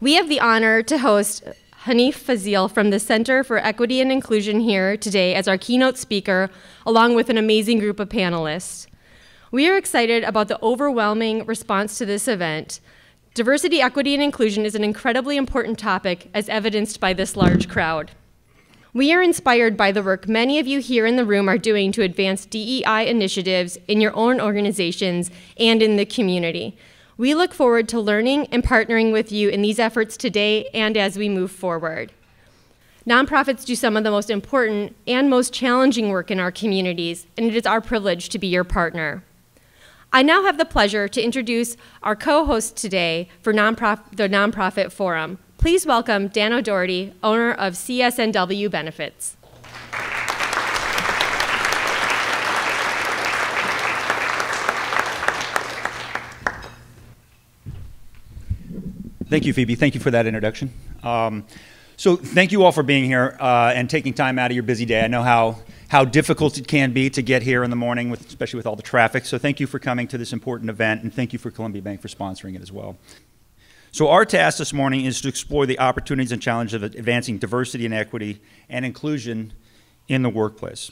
We have the honor to host Hanif Fazil from the Center for Equity and Inclusion here today as our keynote speaker, along with an amazing group of panelists. We are excited about the overwhelming response to this event. Diversity, equity, and inclusion is an incredibly important topic, as evidenced by this large crowd. We are inspired by the work many of you here in the room are doing to advance DEI initiatives in your own organizations and in the community. We look forward to learning and partnering with you in these efforts today and as we move forward. Nonprofits do some of the most important and most challenging work in our communities, and it is our privilege to be your partner. I now have the pleasure to introduce our co-host today for the Nonprofit Forum. Please welcome Dan O'Dougherty, owner of CSNW Benefits. Thank you, Phoebe. Thank you for that introduction. So thank you all for being here and taking time out of your busy day. I know how difficult it can be to get here in the morning, especially with all the traffic. So thank you for coming to this important event, and thank you for Columbia Bank for sponsoring it as well. So our task this morning is to explore the opportunities and challenges of advancing diversity and equity and inclusion in the workplace.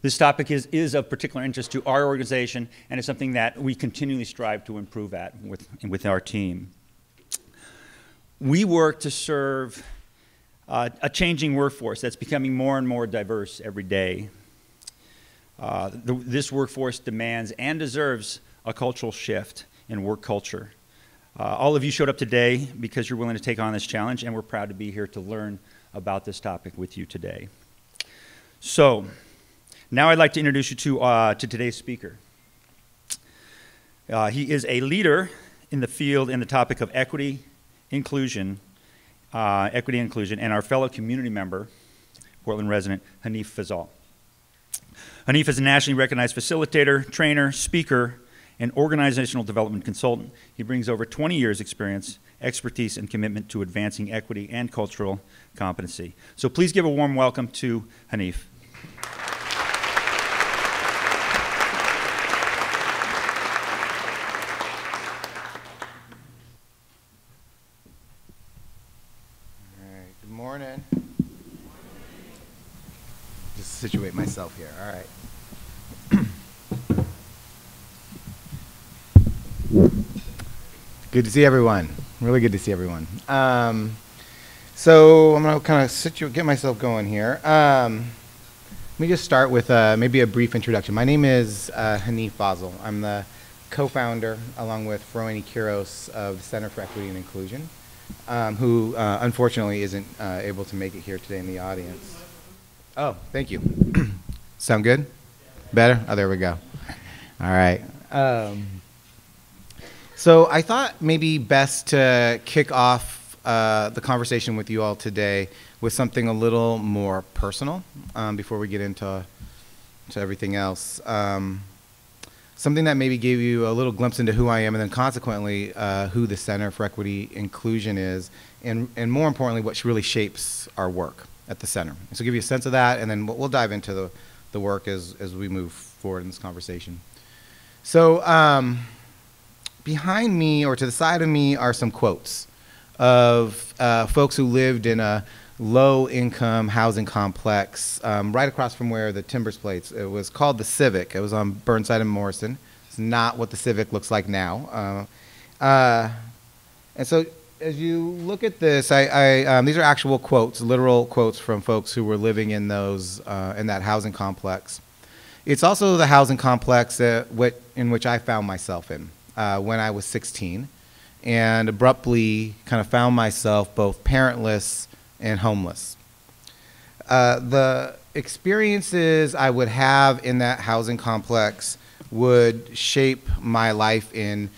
This topic is of particular interest to our organization, and is something that we continually strive to improve at with our team. We work to serve a changing workforce that's becoming more and more diverse every day. This workforce demands and deserves a cultural shift in work culture. All of you showed up today because you're willing to take on this challenge, and we're proud to be here to learn about this topic with you today. So, now I'd like to introduce you to today's speaker. He is a leader in the field in the topic of equity, inclusion, and our fellow community member, Portland resident, Hanif Fazil. Hanif is a nationally recognized facilitator, trainer, speaker, and organizational development consultant. He brings over 20 years experience, expertise, and commitment to advancing equity and cultural competency. So please give a warm welcome to Hanif. Good morning. Just situate myself here. All right. Good to see everyone. Really good to see everyone. So I'm going to kind of get myself going here. Let me just start with maybe a brief introduction. My name is Hanif Fazil. I'm the co-founder, along with Roani Kiros, of the Center for Equity and Inclusion, who unfortunately isn't able to make it here today in the audience. Oh, thank you. Sound good? Better? Oh, there we go. All right. So I thought maybe best to kick off the conversation with you all today with something a little more personal before we get into everything else. Something that maybe gave you a little glimpse into who I am, and then consequently who the Center for Equity Inclusion is, and more importantly, what really shapes our work at the center. So give you a sense of that, and then we'll dive into the work as we move forward in this conversation. So behind me, or to the side of me, are some quotes of folks who lived in a low-income housing complex right across from where the Timbers plates. It was called the Civic. It was on Burnside and Morrison. It's not what the Civic looks like now. And so as you look at this, these are actual quotes, literal quotes from folks who were living in those in that housing complex. It's also the housing complex in which I found myself in when I was 16, and abruptly kind of found myself both parentless and homeless. The experiences I would have in that housing complex would shape my life in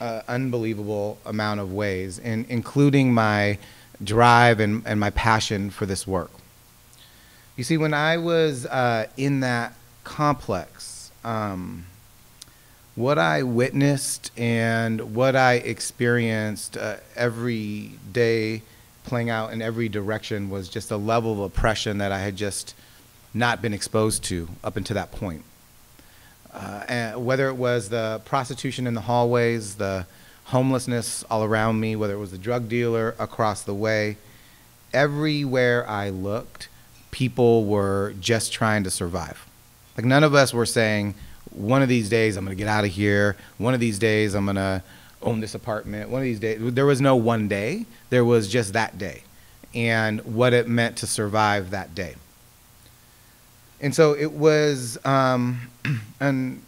an unbelievable amount of ways, including my drive and my passion for this work. You see, when I was in that complex, what I witnessed and what I experienced every day playing out in every direction was just a level of oppression that I had just not been exposed to up until that point. And whether it was the prostitution in the hallways, the homelessness all around me, whether it was a drug dealer across the way. Everywhere I looked, people were just trying to survive. Like, none of us were saying, one of these days I'm going to get out of here. One of these days I'm going to own this apartment. One of these days, there was no one day. There was just that day and what it meant to survive that day. And so it was an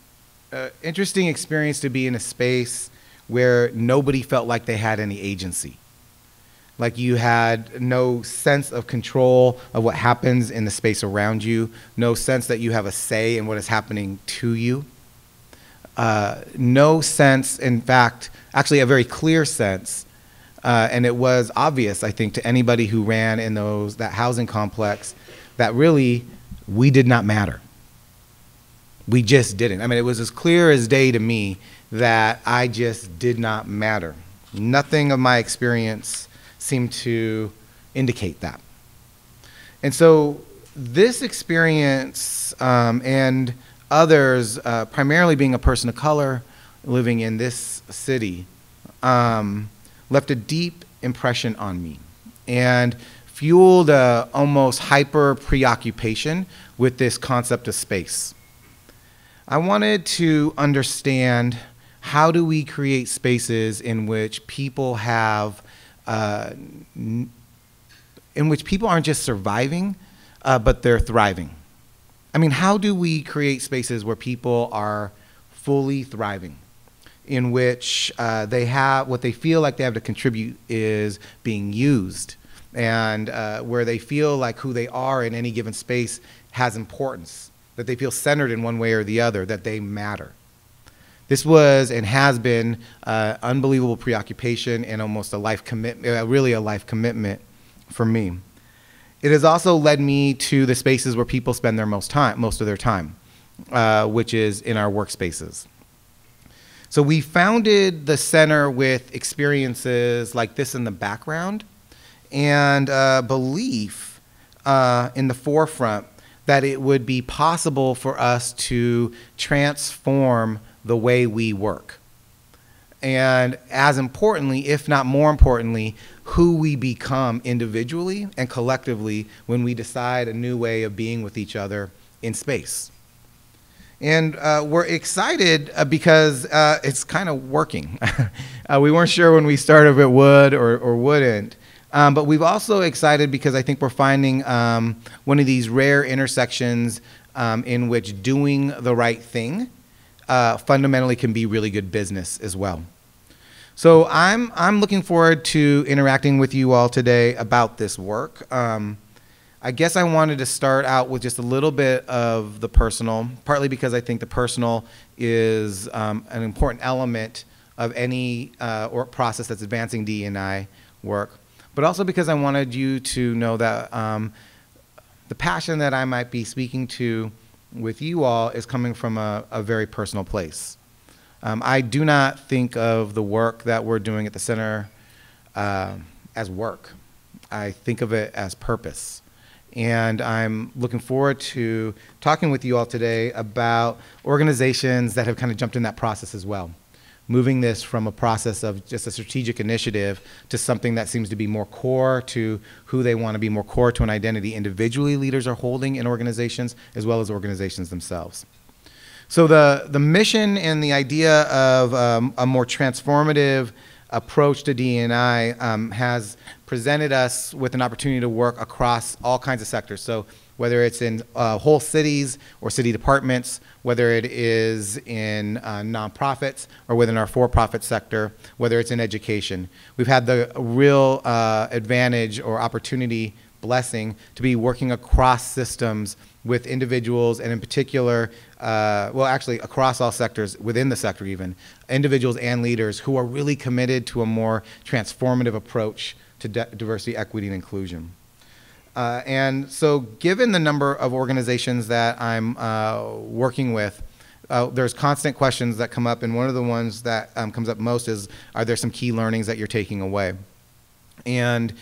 interesting experience to be in a space where nobody felt like they had any agency. Like, you had no sense of control of what happens in the space around you, no sense that you have a say in what is happening to you. No sense, in fact, actually a very clear sense, and it was obvious, I think, to anybody who ran in that housing complex, that really we did not matter. We just didn't. I mean, it was as clear as day to me that I just did not matter. Nothing of my experience seemed to indicate that. And so this experience and others, primarily being a person of color living in this city, left a deep impression on me and fueled a almost hyper preoccupation with this concept of space. I wanted to understand, how do we create spaces in which people have in which people aren't just surviving, but they're thriving? I mean, how do we create spaces where people are fully thriving, in which they have what they feel like they have to contribute is being used, and where they feel like who they are in any given space has importance, that they feel centered in one way or the other, that they matter? This was and has been unbelievable preoccupation and almost a life commitment, really a life commitment for me. It has also led me to the spaces where people spend their most of their time, which is in our workspaces. So we founded the center with experiences like this in the background, and belief in the forefront that it would be possible for us to transform the way we work. And as importantly, if not more importantly, who we become individually and collectively when we decide a new way of being with each other in space. And we're excited because it's kind of working. We weren't sure when we started if it would or wouldn't. But we've also excited because I think we're finding one of these rare intersections in which doing the right thing fundamentally can be really good business as well. So I'm looking forward to interacting with you all today about this work. I guess I wanted to start out with just a little bit of the personal, partly because I think the personal is an important element of any or process that's advancing DE&I work, but also because I wanted you to know that the passion that I might be speaking to with you all is coming from a very personal place. I do not think of the work that we're doing at the center as work. I think of it as purpose. And I'm looking forward to talking with you all today about organizations that have kind of jumped in that process as well. Moving this from a process of just a strategic initiative to something that seems to be more core to who they want to be, more core to an identity individually leaders are holding in organizations, as well as organizations themselves. So the mission and the idea of a more transformative approach to DE&I has presented us with an opportunity to work across all kinds of sectors. So whether it's in whole cities or city departments, whether it is in nonprofits or within our for-profit sector, whether it's in education. We've had the real advantage or opportunity, blessing, to be working across systems with individuals, and in particular, well, actually across all sectors, within the sector even, individuals and leaders who are really committed to a more transformative approach to diversity, equity, and inclusion. And so given the number of organizations that I'm working with, there's constant questions that come up, and one of the ones that comes up most is, are there some key learnings that you're taking away? And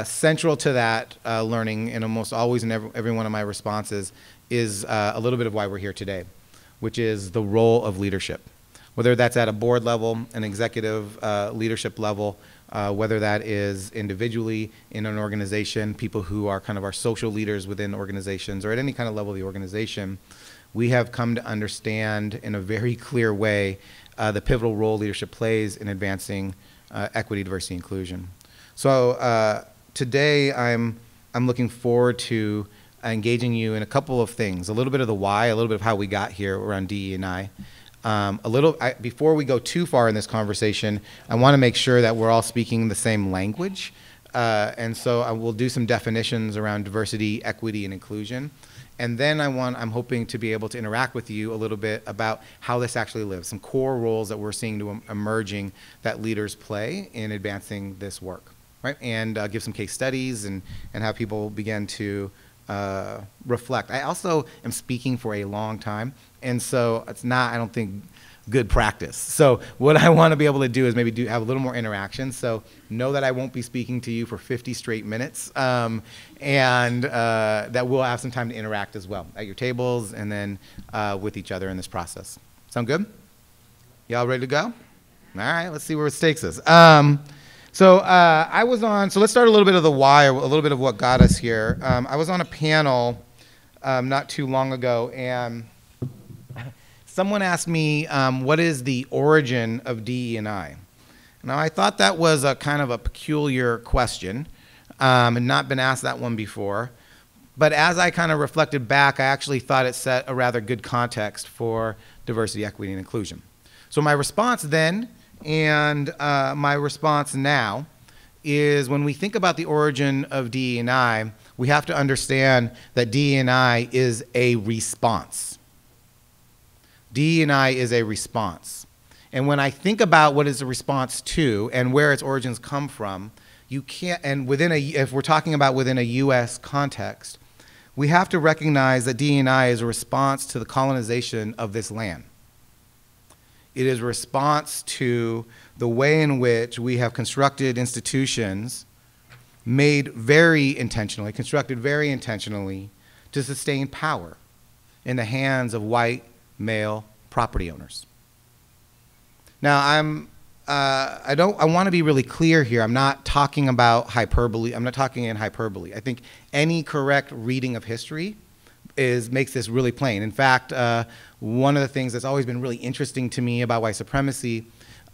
central to that learning, and almost always in every one of my responses, is a little bit of why we're here today, which is the role of leadership. whether that's at a board level, an executive leadership level, whether that is individually in an organization, people who are kind of our social leaders within organizations, or at any kind of level of the organization, we have come to understand in a very clear way the pivotal role leadership plays in advancing equity, diversity, inclusion. So today I'm looking forward to engaging you in a couple of things, a little bit of the why, a little bit of how we got here around DE&I. Before we go too far in this conversation, I want to make sure that we're all speaking the same language. And so I will do some definitions around diversity, equity, and inclusion. And then I'm hoping to be able to interact with you a little bit about how this actually lives, some core roles that we're seeing emerging that leaders play in advancing this work, right? And give some case studies and have people begin to reflect. I also am speaking for a long time, and so it's not, I don't think, good practice. So what I want to be able to do is maybe have a little more interaction. So know that I won't be speaking to you for 50 straight minutes, and that we'll have some time to interact as well at your tables and then with each other in this process. Sound good? Y'all ready to go? All right, let's see where it takes us. So let's start a little bit of the why, a little bit of what got us here. I was on a panel not too long ago, and someone asked me, what is the origin of DE&I? Now, I thought that was a kind of a peculiar question, and not been asked that one before. But as I kind of reflected back, I actually thought it set a rather good context for diversity, equity, and inclusion. So my response then and my response now is when we think about the origin of DE&I, we have to understand that DE&I is a response. DE&I is a response. And when I think about what is a response to and where its origins come from, you can't, and if we're talking about within a US context, we have to recognize that DE&I is a response to the colonization of this land. It is a response to the way in which we have constructed institutions constructed very intentionally to sustain power in the hands of white male property owners. Now, I want to be really clear here. I'm not talking about hyperbole. I'm not talking in hyperbole. I think any correct reading of history makes this really plain. In fact, one of the things that's always been really interesting to me about white supremacy,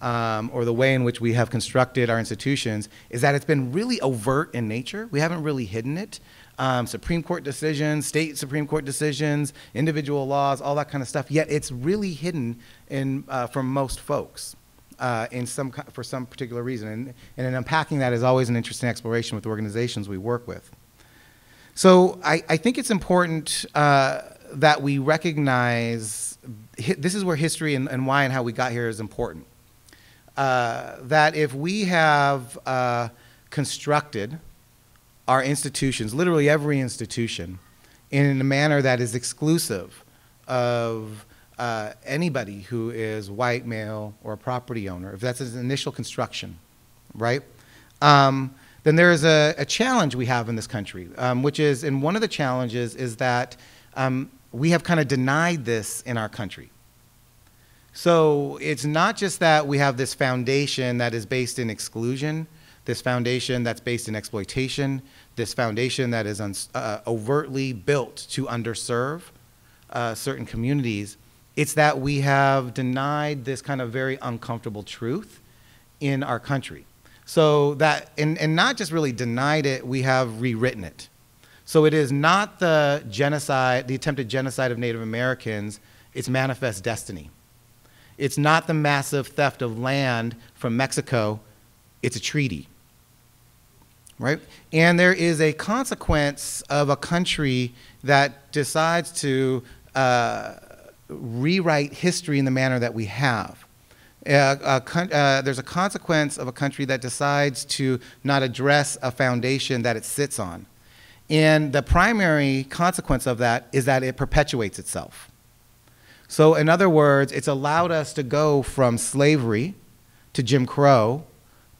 or the way in which we have constructed our institutions, is that it's been really overt in nature. We haven't really hidden it. Supreme Court decisions, state Supreme Court decisions, individual laws, all that kind of stuff. Yet it's really hidden from most folks for some particular reason. And in unpacking that is always an interesting exploration with the organizations we work with. So I think it's important that we recognize this is where history and why and how we got here is important. That if we have constructed our institutions, literally every institution, in a manner that is exclusive of anybody who is white, male, or a property owner, if that's an initial construction, right? Then there is a challenge we have in this country, which is, and one of the challenges is that we have kind of denied this in our country. So it's not just that we have this foundation that is based in exclusion, this foundation that's based in exploitation, this foundation that is overtly built to underserve certain communities. It's that we have denied this kind of very uncomfortable truth in our country. So that, and not just really denied it, we have rewritten it. So it is not the genocide, the attempted genocide of Native Americans, it's manifest destiny. It's not the massive theft of land from Mexico, it's a treaty, right? And there is a consequence of a country that decides to rewrite history in the manner that we have. There's a consequence of a country that decides to not address a foundation that it sits on. And the primary consequence of that is that it perpetuates itself. So in other words, it's allowed us to go from slavery to Jim Crow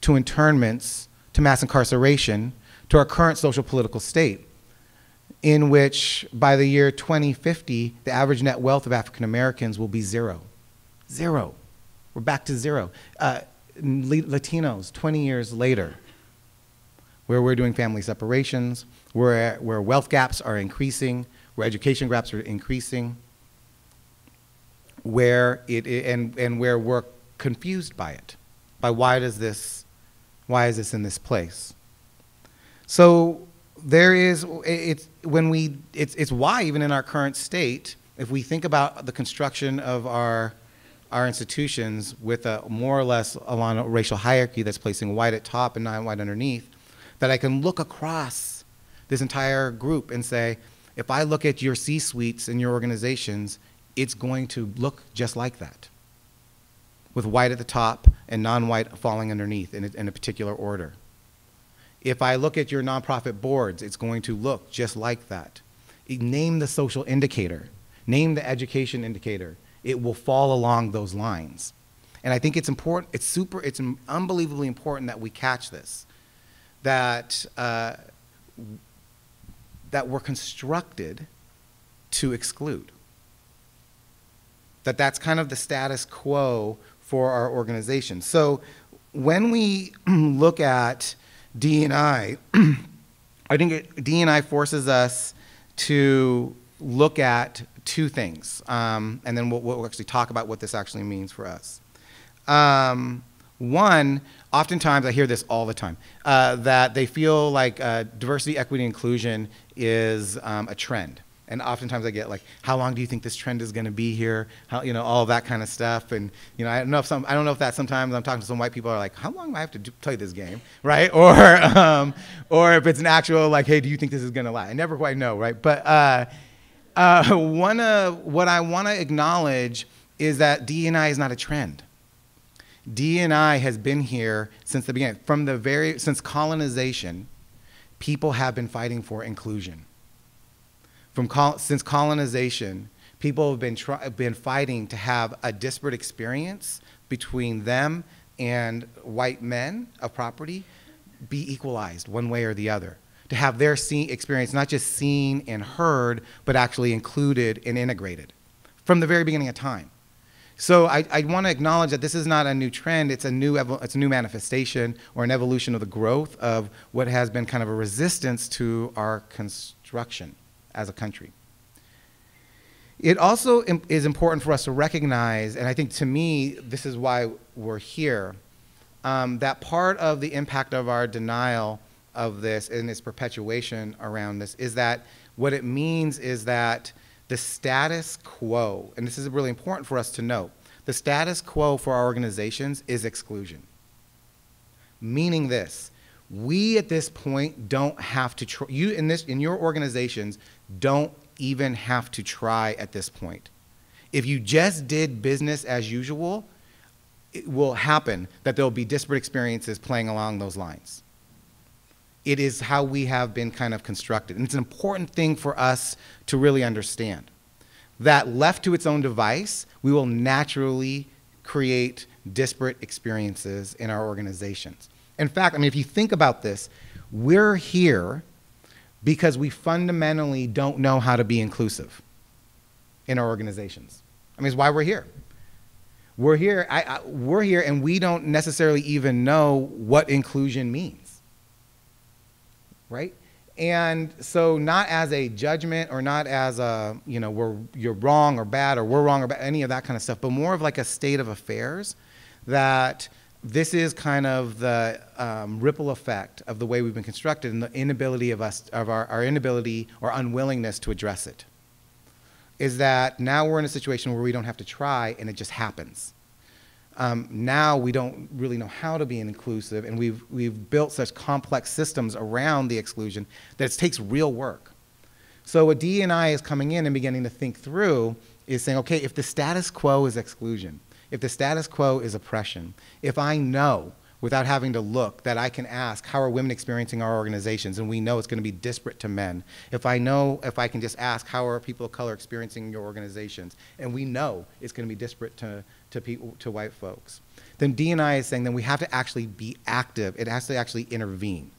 to internments to mass incarceration to our current social political state, in which by the year 2050, the average net wealth of African Americans will be zero. Zero. We're back to zero. Latinos, 20 years later, where we're doing family separations, where wealth gaps are increasing, where education gaps are increasing, where where we're confused by it, by why is this in this place? So there is, it's why even in our current state, if we think about the construction of our institutions with a more or less along a racial hierarchy that's placing white at top and non-white underneath, that I can look across this entire group and say, if I look at your C-suites and your organizations, it's going to look just like that, with white at the top and non-white falling underneath in a particular order. If I look at your nonprofit boards, it's going to look just like that. Name the social indicator, name the education indicator, it will fall along those lines. And I think it's important, it's unbelievably important that we catch this, that we're constructed to exclude. That's kind of the status quo for our organization. So when we look at D&I, I think D&I forces us to look at two things, and then we'll actually talk about what this actually means for us. One, oftentimes I hear this all the time, that they feel like diversity, equity, inclusion is a trend. And oftentimes I get like, how long do you think this trend is going to be here? How, all of that kind of stuff. And I don't know if that sometimes I'm talking to some white people are like, how long do I have to play this game, right? Or if it's an actual like, hey, do you think this is going to last? I never quite know, right? But what I want to acknowledge is that D&I is not a trend. D&I has been here since the beginning. Since colonization, people have been fighting for inclusion. Since colonization, people have been fighting to have a disparate experience between them and white men of property be equalized one way or the other. To have their experience not just seen and heard, but actually included and integrated from the very beginning of time. So I want to acknowledge that this is not a new trend, it's a new manifestation or an evolution of the growth of what has been kind of a resistance to our construction as a country. It also is important for us to recognize, and I think to me, this is why we're here, that part of the impact of our denial of this and its perpetuation around this is that what it means is that the status quo, and this is really important for us to note, the status quo for our organizations is exclusion. Meaning this, we at this point don't have to, in your organizations, don't even have to try at this point. If you just did business as usual, it will happen that there'll be disparate experiences playing along those lines. It is how we have been kind of constructed. And it's an important thing for us to really understand. That left to its own device, we will naturally create disparate experiences in our organizations. In fact, I mean, if you think about this, we're here because we fundamentally don't know how to be inclusive in our organizations. I mean, it's why we're here. We're here, we're here and we don't necessarily even know what inclusion means, right? And so not as a judgment or not as a, you're wrong or bad or we're wrong or bad, any of that kind of stuff, but more of like a state of affairs that this is kind of the ripple effect of the way we've been constructed and the inability of our inability or unwillingness to address it. Is that now we're in a situation where we don't have to try and it just happens. Now we don't really know how to be inclusive and we've built such complex systems around the exclusion that it takes real work. So what D&I is coming in and beginning to think through is saying, okay, if the status quo is exclusion, if the status quo is oppression, if I know without having to look that I can ask, how are women experiencing our organizations? And we know it's going to be disparate to men. If I can just ask, how are people of color experiencing your organizations? And we know it's going to be disparate to white folks. Then D&I is saying then we have to actually be active. It has to actually intervene,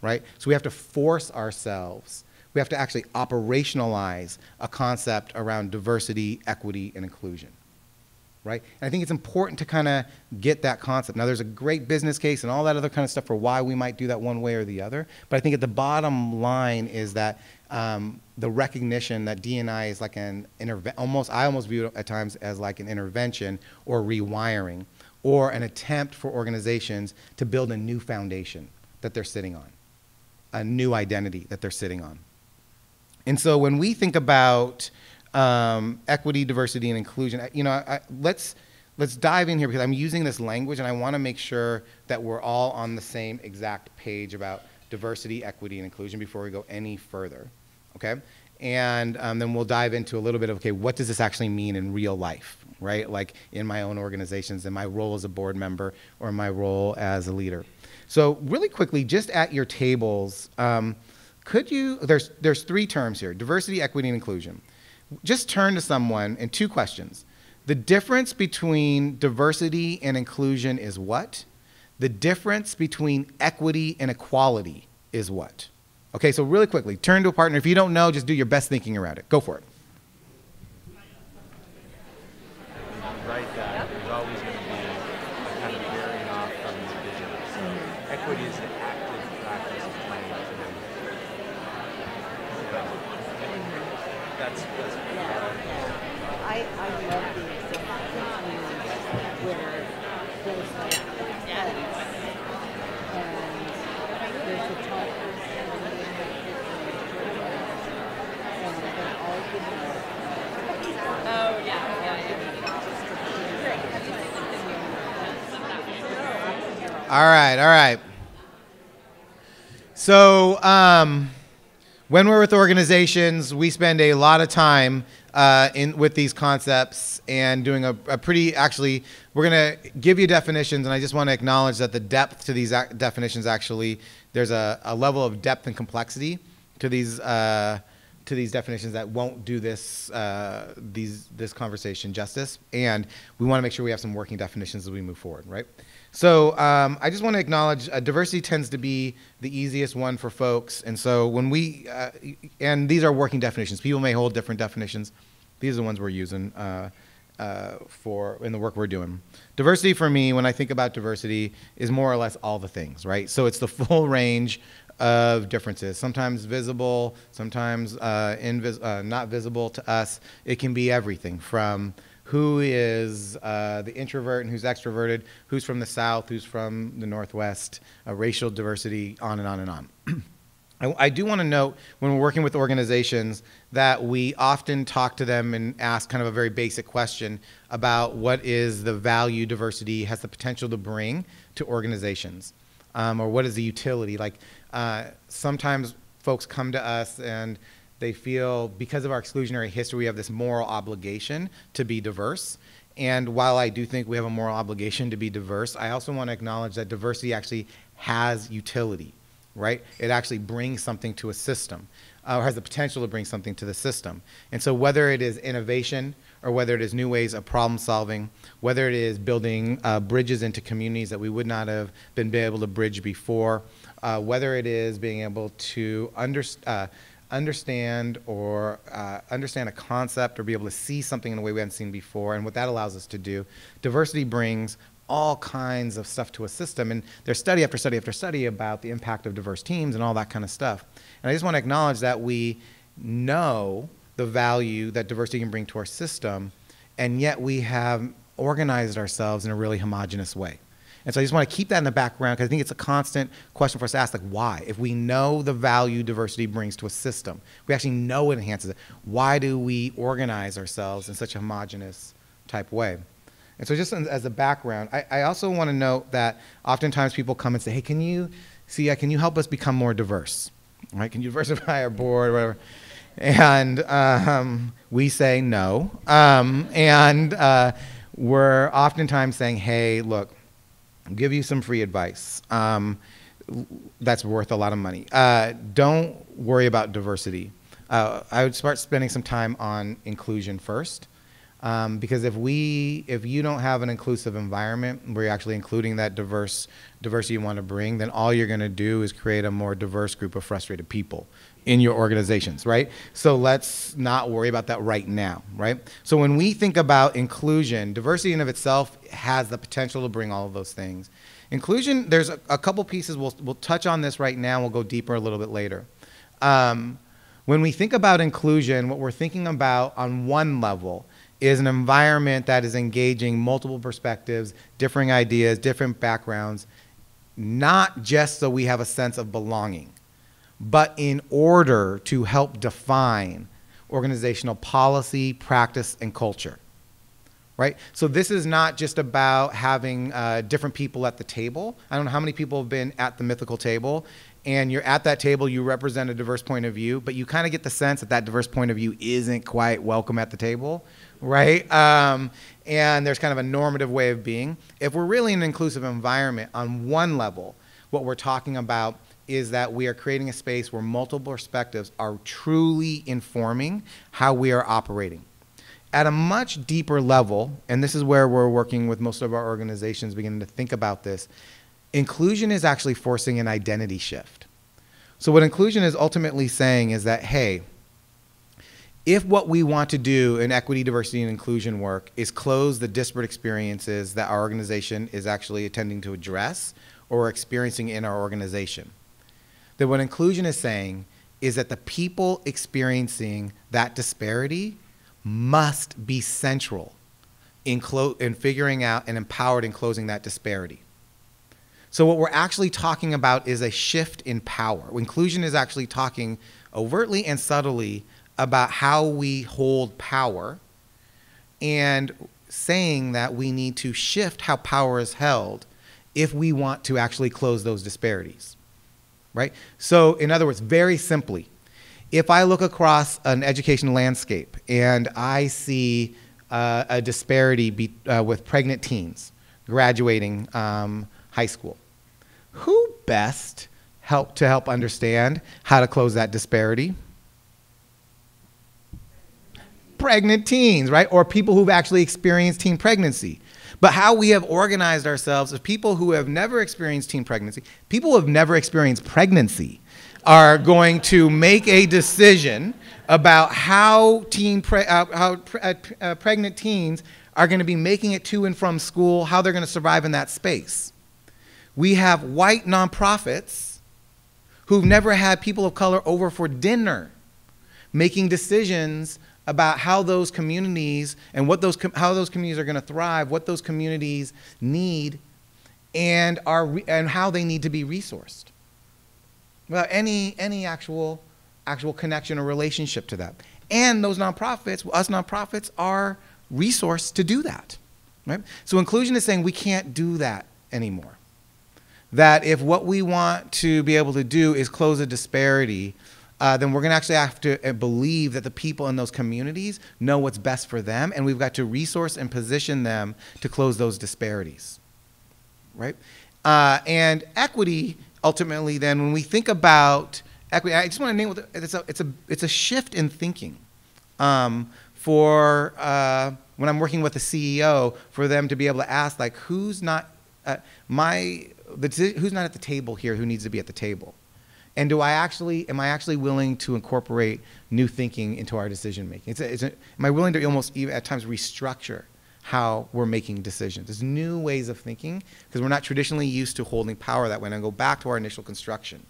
right? So we have to force ourselves. We have to actually operationalize a concept around diversity, equity, and inclusion. right? And I think it's important to kind of get that concept. Now, there's a great business case and all that other kind of stuff for why we might do that one way or the other, but I think at the bottom line is that the recognition that D&I is like an I almost view it at times as like an intervention or rewiring or an attempt for organizations to build a new foundation that they're sitting on, a new identity that they're sitting on. And so when we think about equity, diversity, and inclusion, let's dive in here because I'm using this language and I want to make sure that we're all on the same exact page about diversity, equity, and inclusion before we go any further, okay? And then we'll dive into a little bit of, okay, what does this actually mean in real life, right? Like in my own organizations, in my role as a board member or my role as a leader. So really quickly, just at your tables, there's three terms here, diversity, equity, and inclusion. Just turn to someone and two questions. The difference between diversity and inclusion is what? The difference between equity and equality is what? Okay, so really quickly, turn to a partner. If you don't know, just do your best thinking around it. Go for it. Right, that there's always going to be a kind of veering off from the vision. So equity is the active practice of trying to develop. That's I love the example where there's like heads and there's a talk and they're all giving Oh, yeah. All right. So when we're with organizations, we spend a lot of time with these concepts and doing a pretty, actually, we're going to give you definitions, and I just want to acknowledge that the depth to these definitions actually, there's a level of depth and complexity to these definitions that won't do this conversation justice, and we want to make sure we have some working definitions as we move forward, right? So I just want to acknowledge diversity tends to be the easiest one for folks, and so when we, and these are working definitions. People may hold different definitions. These are the ones we're using in the work we're doing. Diversity for me, when I think about diversity, is more or less all the things, right? So it's the full range of differences, sometimes visible, sometimes not visible to us. It can be everything from who is the introvert and who's extroverted, who's from the South, who's from the Northwest, racial diversity, on and on and on. I do want to note when we're working with organizations that we often talk to them and ask kind of a very basic question about what is the value diversity has the potential to bring to organizations, or what is the utility. Like sometimes folks come to us and they feel because of our exclusionary history, we have this moral obligation to be diverse. And while I do think we have a moral obligation to be diverse, I also want to acknowledge that diversity actually has utility, right? It actually brings something to a system, or has the potential to bring something to the system. And so whether it is innovation, or whether it is new ways of problem solving, whether it is building bridges into communities that we would not have been able to bridge before, whether it is being able to understand a concept or be able to see something in a way we haven't seen before, and what that allows us to do. Diversity brings all kinds of stuff to a system, and there's study after study after study about the impact of diverse teams and all that kind of stuff. And I just want to acknowledge that we know the value that diversity can bring to our system, and yet we have organized ourselves in a really homogenous way. And so I just want to keep that in the background because I think it's a constant question for us to ask, like, why? If we know the value diversity brings to a system, we actually know it enhances it, why do we organize ourselves in such a homogenous type way? And so just as a background, I also want to note that oftentimes people come and say, hey, can you help us become more diverse? Right? Can you diversify our board or whatever? And we say no. We're oftentimes saying, hey, look, I'll give you some free advice. That's worth a lot of money. Don't worry about diversity. I would start spending some time on inclusion first. Because if you don't have an inclusive environment where you're actually including that diversity you want to bring, then all you're going to do is create a more diverse group of frustrated people in your organizations, right? So let's not worry about that right now, right? So when we think about inclusion, diversity in of itself has the potential to bring all of those things. Inclusion, there's a couple pieces, we'll touch on this right now, we'll go deeper a little bit later. When we think about inclusion, what we're thinking about on one level is an environment that is engaging multiple perspectives, differing ideas, different backgrounds, not just so we have a sense of belonging, but in order to help define organizational policy, practice, and culture, right? So this is not just about having different people at the table. I don't know how many people have been at the mythical table, and you're at that table, you represent a diverse point of view, but you kind of get the sense that that diverse point of view isn't quite welcome at the table, right? And there's kind of a normative way of being. If we're really in an inclusive environment, on one level, what we're talking about is that we are creating a space where multiple perspectives are truly informing how we are operating. At a much deeper level, and this is where we're working with most of our organizations beginning to think about this, inclusion is actually forcing an identity shift. So what inclusion is ultimately saying is that, hey, if what we want to do in equity, diversity, and inclusion work is close the disparate experiences that our organization is actually attending to address or experiencing in our organization, then what inclusion is saying is that the people experiencing that disparity must be central in figuring out and empowered in closing that disparity. So what we're actually talking about is a shift in power. Inclusion is actually talking overtly and subtly about how we hold power and saying that we need to shift how power is held if we want to actually close those disparities. Right? So in other words, very simply, if I look across an education landscape and I see a disparity with pregnant teens graduating high school, who best to help understand how to close that disparity? Pregnant teens, right? Or people who've actually experienced teen pregnancy. But how we have organized ourselves is people who have never experienced teen pregnancy, people who have never experienced pregnancy are going to make a decision about how pregnant teens are going to be making it to and from school, how they're going to survive in that space. We have white nonprofits who've never had people of color over for dinner making decisions about how those communities and how those communities are going to thrive, what those communities need, and how they need to be resourced, without any actual connection or relationship to that. And those nonprofits, us nonprofits, are resourced to do that, right? So inclusion is saying we can't do that anymore. That if what we want to be able to do is close a disparity, then we're going to actually have to believe that the people in those communities know what's best for them, and we've got to resource and position them to close those disparities, right? And equity, ultimately, then, when we think about equity, I just want to name it, it's a shift in thinking for when I'm working with a CEO, for them to be able to ask, like, who's not at the table here who needs to be at the table? And am I actually willing to incorporate new thinking into our decision making? Am I willing to almost even at times restructure how we're making decisions? There's new ways of thinking because we're not traditionally used to holding power that way. And I go back to our initial construction,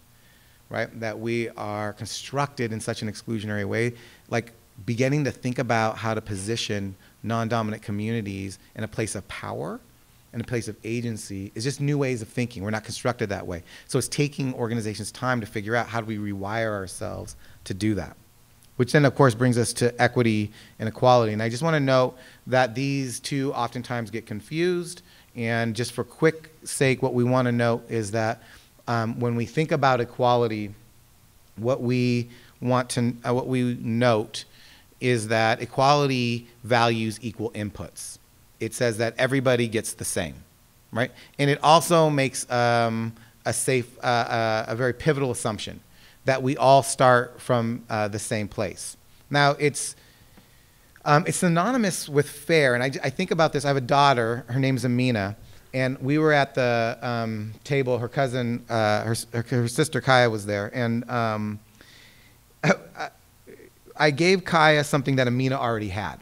right? That we are constructed in such an exclusionary way, like beginning to think about how to position non-dominant communities in a place of power and a place of agency is just new ways of thinking. We're not constructed that way. So it's taking organizations time to figure out how do we rewire ourselves to do that, which then, of course, brings us to equity and equality. And I just want to note that these two oftentimes get confused. And just for quick sake, what we want to note is that when we think about equality, what we note is that equality values equal inputs. It says that everybody gets the same, right? And it also makes a very pivotal assumption that we all start from the same place. Now, it's It's synonymous with fair, and I think about this. I have a daughter. Her name's Amina, and we were at the table. Her cousin, her sister Kaya was there, and I gave Kaya something that Amina already had,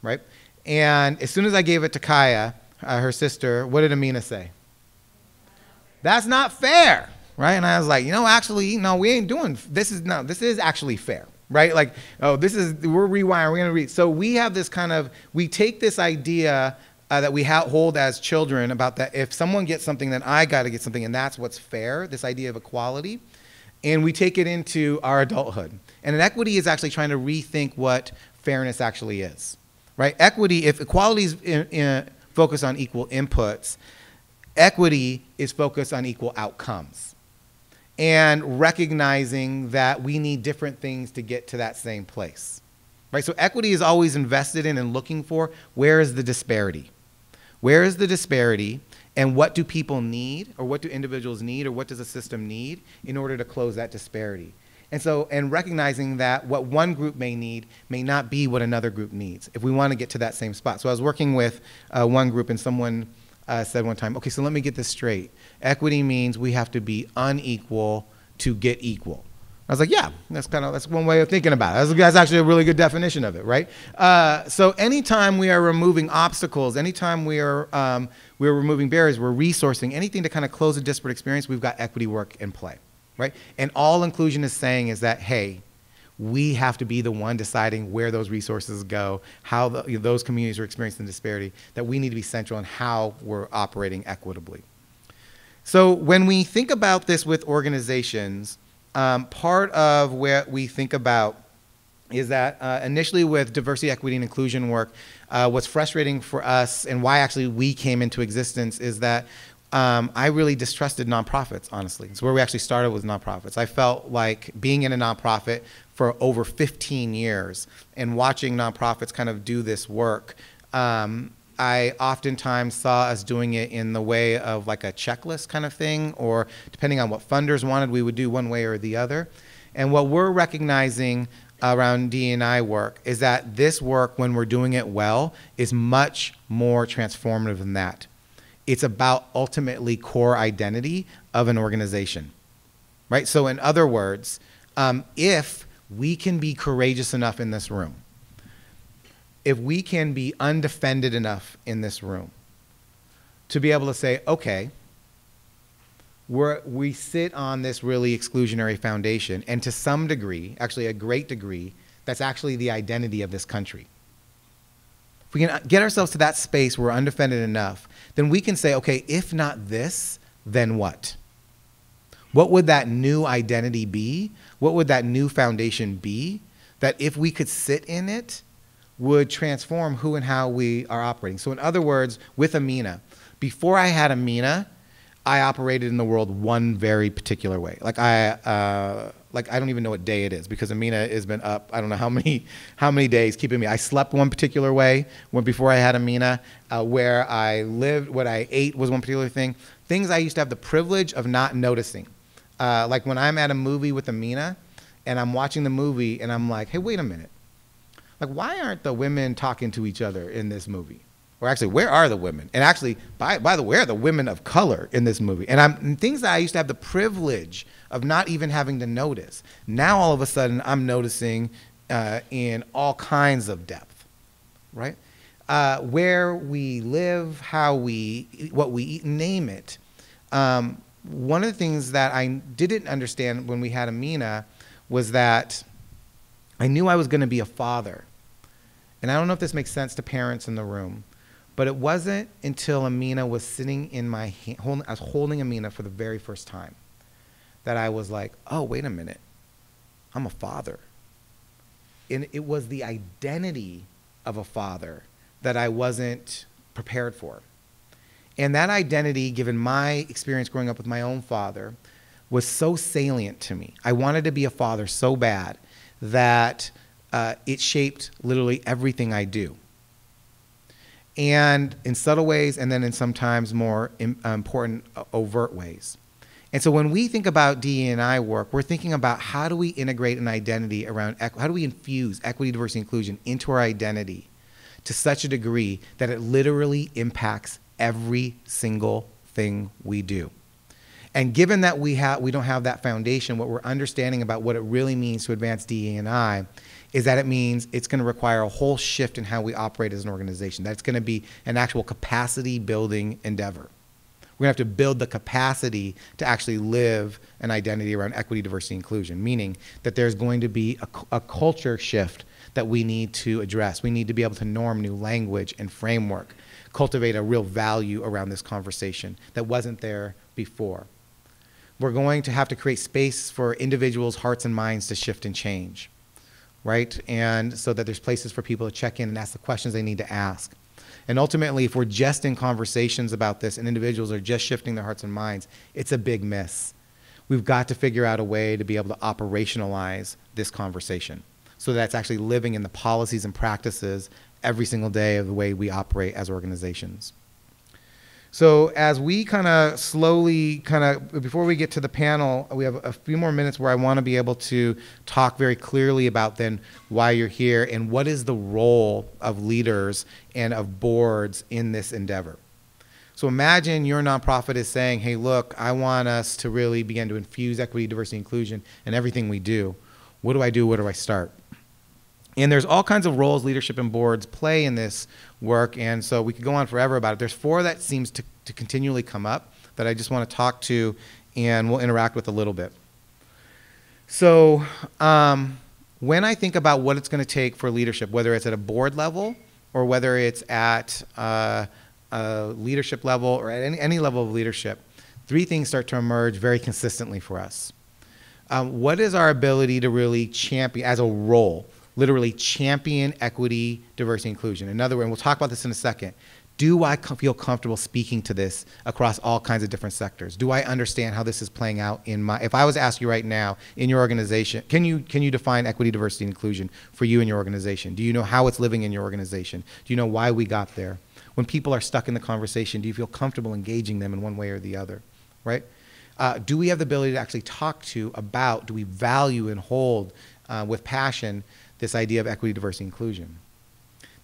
right? And as soon as I gave it to Kaya, her sister, what did Amina say? That's not fair, right? And I was like, actually, no, we ain't doing this. This is actually fair. Right? Like, oh, we're rewiring, we're going to read. So we have this we take this idea that we hold as children about that if someone gets something, then I got to get something, and that's what's fair, this idea of equality, and we take it into our adulthood. And equity is actually trying to rethink what fairness actually is, right? If equality is focused on equal inputs, equity is focused on equal outcomes. And recognizing that we need different things to get to that same place, right? So equity is always invested in and looking for, where is the disparity? Where is the disparity, and what do people need, or what do individuals need, or what does a system need in order to close that disparity? And recognizing that what one group may need may not be what another group needs if we want to get to that same spot. So I was working with one group, and someone said one time, okay, so let me get this straight. Equity means we have to be unequal to get equal. I was like, yeah, that's one way of thinking about it. That's actually a really good definition of it, right? So anytime we are removing obstacles, anytime we're removing barriers, we're resourcing, anything to kind of close a disparate experience, we've got equity work in play, right? And all inclusion is saying is that, hey, we have to be the one deciding where those resources go, how those communities are experiencing disparity, that we need to be central in how we're operating equitably. So when we think about this with organizations, part of what we think about is that initially with diversity, equity, and inclusion work, what's frustrating for us and why actually we came into existence is that I really distrusted nonprofits, honestly. It's where we actually started with nonprofits. I felt like being in a nonprofit for over 15 years and watching nonprofits kind of do this work, I oftentimes saw us doing it in the way of like a checklist kind of thing, or depending on what funders wanted, we would do one way or the other. And what we're recognizing around D&I work is that this work, when we're doing it well, is much more transformative than that. It's about ultimately core identity of an organization, right? So in other words, if we can be courageous enough in this room, if we can be undefended enough in this room to be able to say, okay, we sit on this really exclusionary foundation, and to some degree, actually a great degree, that's actually the identity of this country. If we can get ourselves to that space where we're undefended enough, then we can say, okay, if not this, then what? What would that new identity be? What would that new foundation be that if we could sit in it, would transform who and how we are operating? So in other words, with Amina, before I had Amina, I operated in the world one very particular way. Like I don't even know what day it is because Amina has been up, I don't know how many days keeping me. I slept one particular way before I had Amina, where I lived, what I ate was one particular thing. Things I used to have the privilege of not noticing. Like when I'm at a movie with Amina and I'm watching the movie and I'm like, hey, wait a minute. Like, why aren't the women talking to each other in this movie? Or actually, where are the women? And actually, by the way, where are the women of color in this movie? And things that I used to have the privilege of not even having to notice. Now, all of a sudden, I'm noticing in all kinds of depth, right? Where we live, what we eat, name it. One of the things that I didn't understand when we had Amina was that I knew I was going to be a father. And I don't know if this makes sense to parents in the room, but it wasn't until Amina was sitting in my hand, I was holding Amina for the very first time, that I was like, oh, wait a minute, I'm a father. And it was the identity of a father that I wasn't prepared for. And that identity, given my experience growing up with my own father, was so salient to me. I wanted to be a father so bad that it shaped literally everything I do. And in subtle ways, and then in sometimes more important overt ways. And so when we think about DE&I work, we're thinking about how do we integrate an identity around, how do we infuse equity, diversity, inclusion into our identity to such a degree that it literally impacts every single thing we do. And given that we don't have that foundation, what we're understanding about what it really means to advance DE&I is that it means it's going to require a whole shift in how we operate as an organization. That it's going to be an actual capacity building endeavor. We're going to have to build the capacity to actually live an identity around equity, diversity, inclusion, meaning that there's going to be a culture shift that we need to address. We need to be able to norm new language and framework, cultivate a real value around this conversation that wasn't there before. We're going to have to create space for individuals' hearts and minds to shift and change, right? And so that there's places for people to check in and ask the questions they need to ask. And ultimately, if we're just in conversations about this and individuals are just shifting their hearts and minds, it's a big miss. We've got to figure out a way to be able to operationalize this conversation so that's actually living in the policies and practices every single day of the way we operate as organizations. So as we kind of slowly, before we get to the panel, we have a few more minutes where I want to be able to talk very clearly about then why you're here and what is the role of leaders and of boards in this endeavor. So imagine your nonprofit is saying, hey, look, I want us to really begin to infuse equity, diversity, inclusion in everything we do. What do I do? Where do I start? And there's all kinds of roles leadership and boards play in this work, and so we could go on forever about it. There's 4 that seems to continually come up that I just want to talk to and we'll interact with a little bit. So when I think about what it's going to take for leadership, whether it's at a board level or whether it's at a leadership level or at any level of leadership, 3 things start to emerge very consistently for us. What is our ability to really champion, as a role, literally champion equity, diversity, inclusion? In other words, and we'll talk about this in a second, do I feel comfortable speaking to this across all kinds of different sectors? Do I understand how this is playing out in my, if I was to ask you right now, in your organization, can you define equity, diversity, and inclusion for you in your organization? Do you know how it's living in your organization? Do you know why we got there? When people are stuck in the conversation, do you feel comfortable engaging them in one way or the other, right? Do we have the ability to actually talk to about, do we value and hold with passion this idea of equity, diversity, inclusion?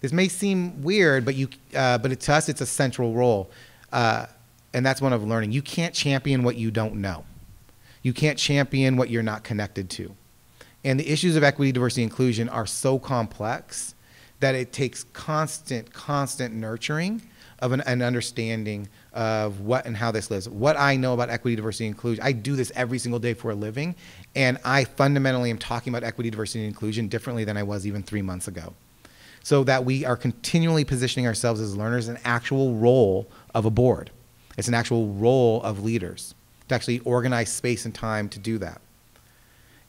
This may seem weird, but to us, it's a central role. And that's one of learning. You can't champion what you don't know. You can't champion what you're not connected to. And the issues of equity, diversity, inclusion are so complex that it takes constant nurturing of an understanding of what and how this lives. What I know about equity, diversity, and inclusion, I do this every single day for a living, and I fundamentally am talking about equity, diversity, and inclusion differently than I was even 3 months ago. So that we are continually positioning ourselves as learners, an actual role of a board. It's an actual role of leaders to actually organize space and time to do that.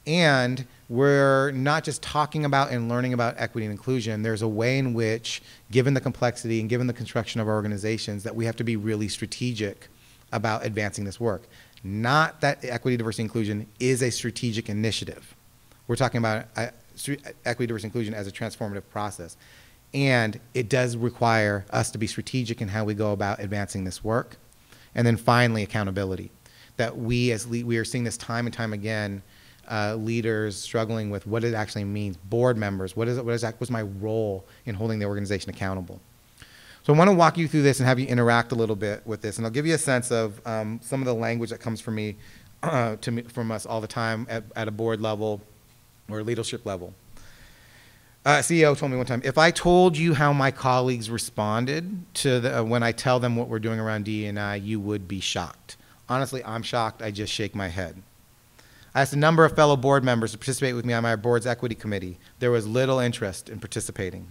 And we're not just talking about and learning about equity and inclusion. There's a way in which, given the complexity and given the construction of our organizations, that we have to be really strategic about advancing this work. Not that equity, diversity, inclusion is a strategic initiative. We're talking about equity, diversity, inclusion as a transformative process. And it does require us to be strategic in how we go about advancing this work. And then finally, accountability. That we are seeing this time and time again, leaders struggling with what it actually means, board members, what's my role in holding the organization accountable. So I want to walk you through this and have you interact a little bit with this, and I'll give you a sense of some of the language that comes from from us all the time at a board level or leadership level. CEO told me one time, if I told you how my colleagues responded to when I tell them what we're doing around DE&I, you would be shocked. Honestly, I'm shocked. I just shake my head. I asked a number of fellow board members to participate with me on my board's equity committee. There was little interest in participating.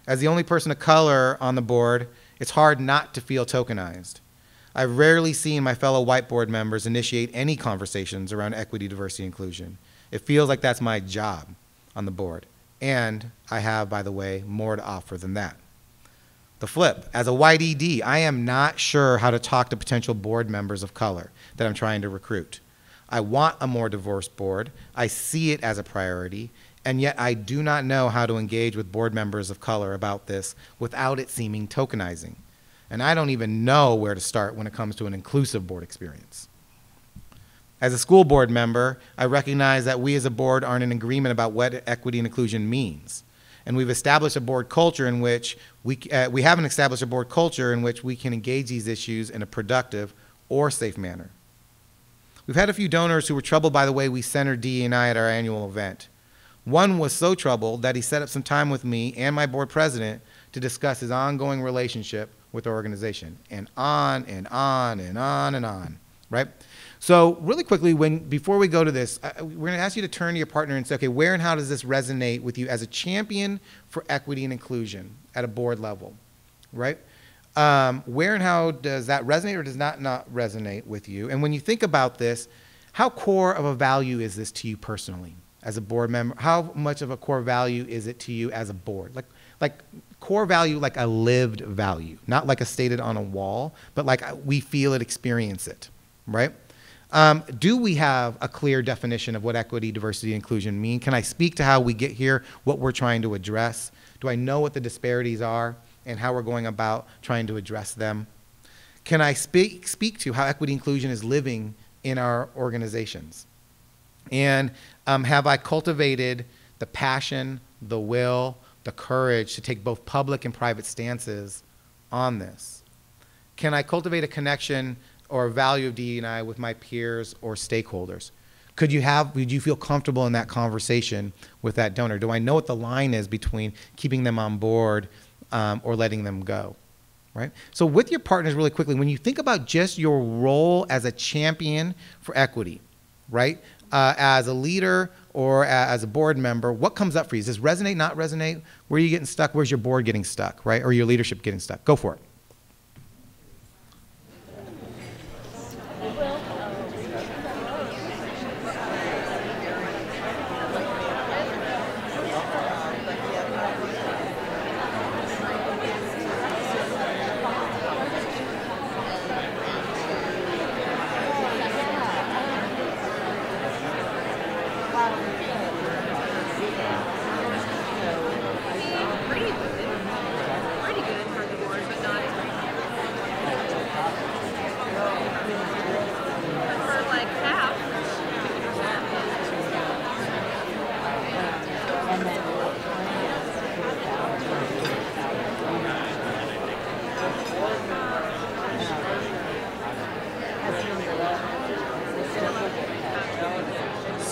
As the only person of color on the board, it's hard not to feel tokenized. I've rarely seen my fellow white board members initiate any conversations around equity, diversity, inclusion. It feels like that's my job on the board. And I have, by the way, more to offer than that. The flip, as a white ED, I am not sure how to talk to potential board members of color that I'm trying to recruit. I want a more diverse board. I see it as a priority, and yet I do not know how to engage with board members of color about this without it seeming tokenizing. And I don't even know where to start when it comes to an inclusive board experience. As a school board member, I recognize that we as a board aren't in agreement about what equity and inclusion means. And we've established a board culture in which we haven't established a board culture in which we can engage these issues in a productive or safe manner. We've had a few donors who were troubled by the way we centered DE&I at our annual event. One was so troubled that he set up some time with me and my board president to discuss his ongoing relationship with the organization, and on and on and on and on, right? So really quickly, before we go to this, we're going to ask you to turn to your partner and say, okay, where and how does this resonate with you as a champion for equity and inclusion at a board level, right? Where and how does that resonate or does not resonate with you? And when you think about this, how core of a value is this to you personally as a board member? How much of a core value is it to you as a board? Like core value, like a lived value, not like a stated on a wall, but like we feel it, experience it, right? Do we have a clear definition of what equity, diversity, and inclusion mean? Can I speak to how we get here, what we're trying to address? Do I know what the disparities are and how we're going about trying to address them? Can I speak to how equity inclusion is living in our organizations? And have I cultivated the passion, the will, the courage to take both public and private stances on this? Can I cultivate a connection or a value of DE&I with my peers or stakeholders? Would you feel comfortable in that conversation with that donor? Do I know what the line is between keeping them on board or letting them go, right? So with your partners really quickly, when you think about just your role as a champion for equity, right? As a leader or as a board member, what comes up for you? Does this resonate, not resonate? Where are you getting stuck? Where's your board getting stuck, right? Or your leadership getting stuck? Go for it.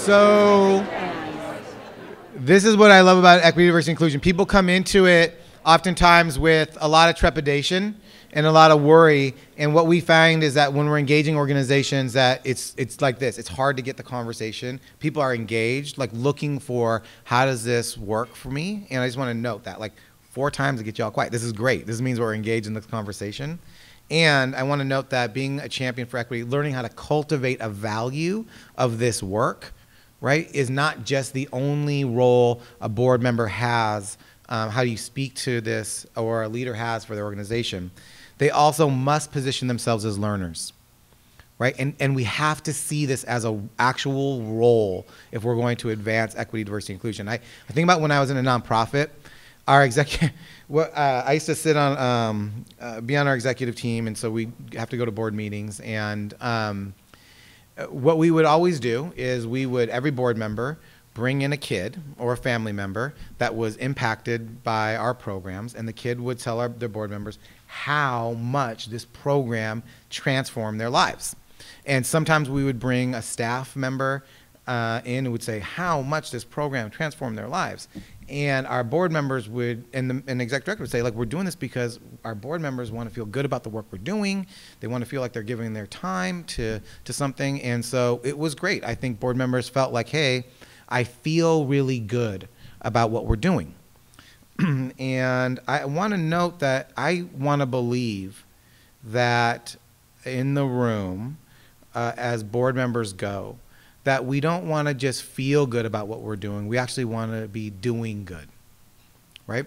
So this is what I love about equity, diversity, inclusion. People come into it oftentimes with a lot of trepidation and a lot of worry. And what we find is that when we're engaging organizations, that it's like this. It's hard to get the conversation. People are engaged, like looking for, how does this work for me? And I just want to note that, like 4 times to get y'all quiet. This is great. This means we're engaged in the conversation. And I want to note that being a champion for equity, learning how to cultivate a value of this work, right, is not just the only role a board member has, how you speak to this, or a leader has for their organization. They also must position themselves as learners, right? And we have to see this as an actual role if we're going to advance equity, diversity, inclusion. I think about when I was in a nonprofit, our executive, I used to sit on, be on our executive team, and so we have to go to board meetings, and what we would always do is every board member bring in a kid or a family member that was impacted by our programs, and the kid would tell their board members how much this program transformed their lives. And sometimes we would bring a staff member in who would say how much this program transformed their lives. And our board members would, and the exec director would say, like, we're doing this because our board members want to feel good about the work we're doing. They want to feel like they're giving their time to something. And so it was great. I think board members felt like, hey, I feel really good about what we're doing. And I want to note that I want to believe that in the room, as board members go, that we don't want to just feel good about what we're doing. We actually want to be doing good, right?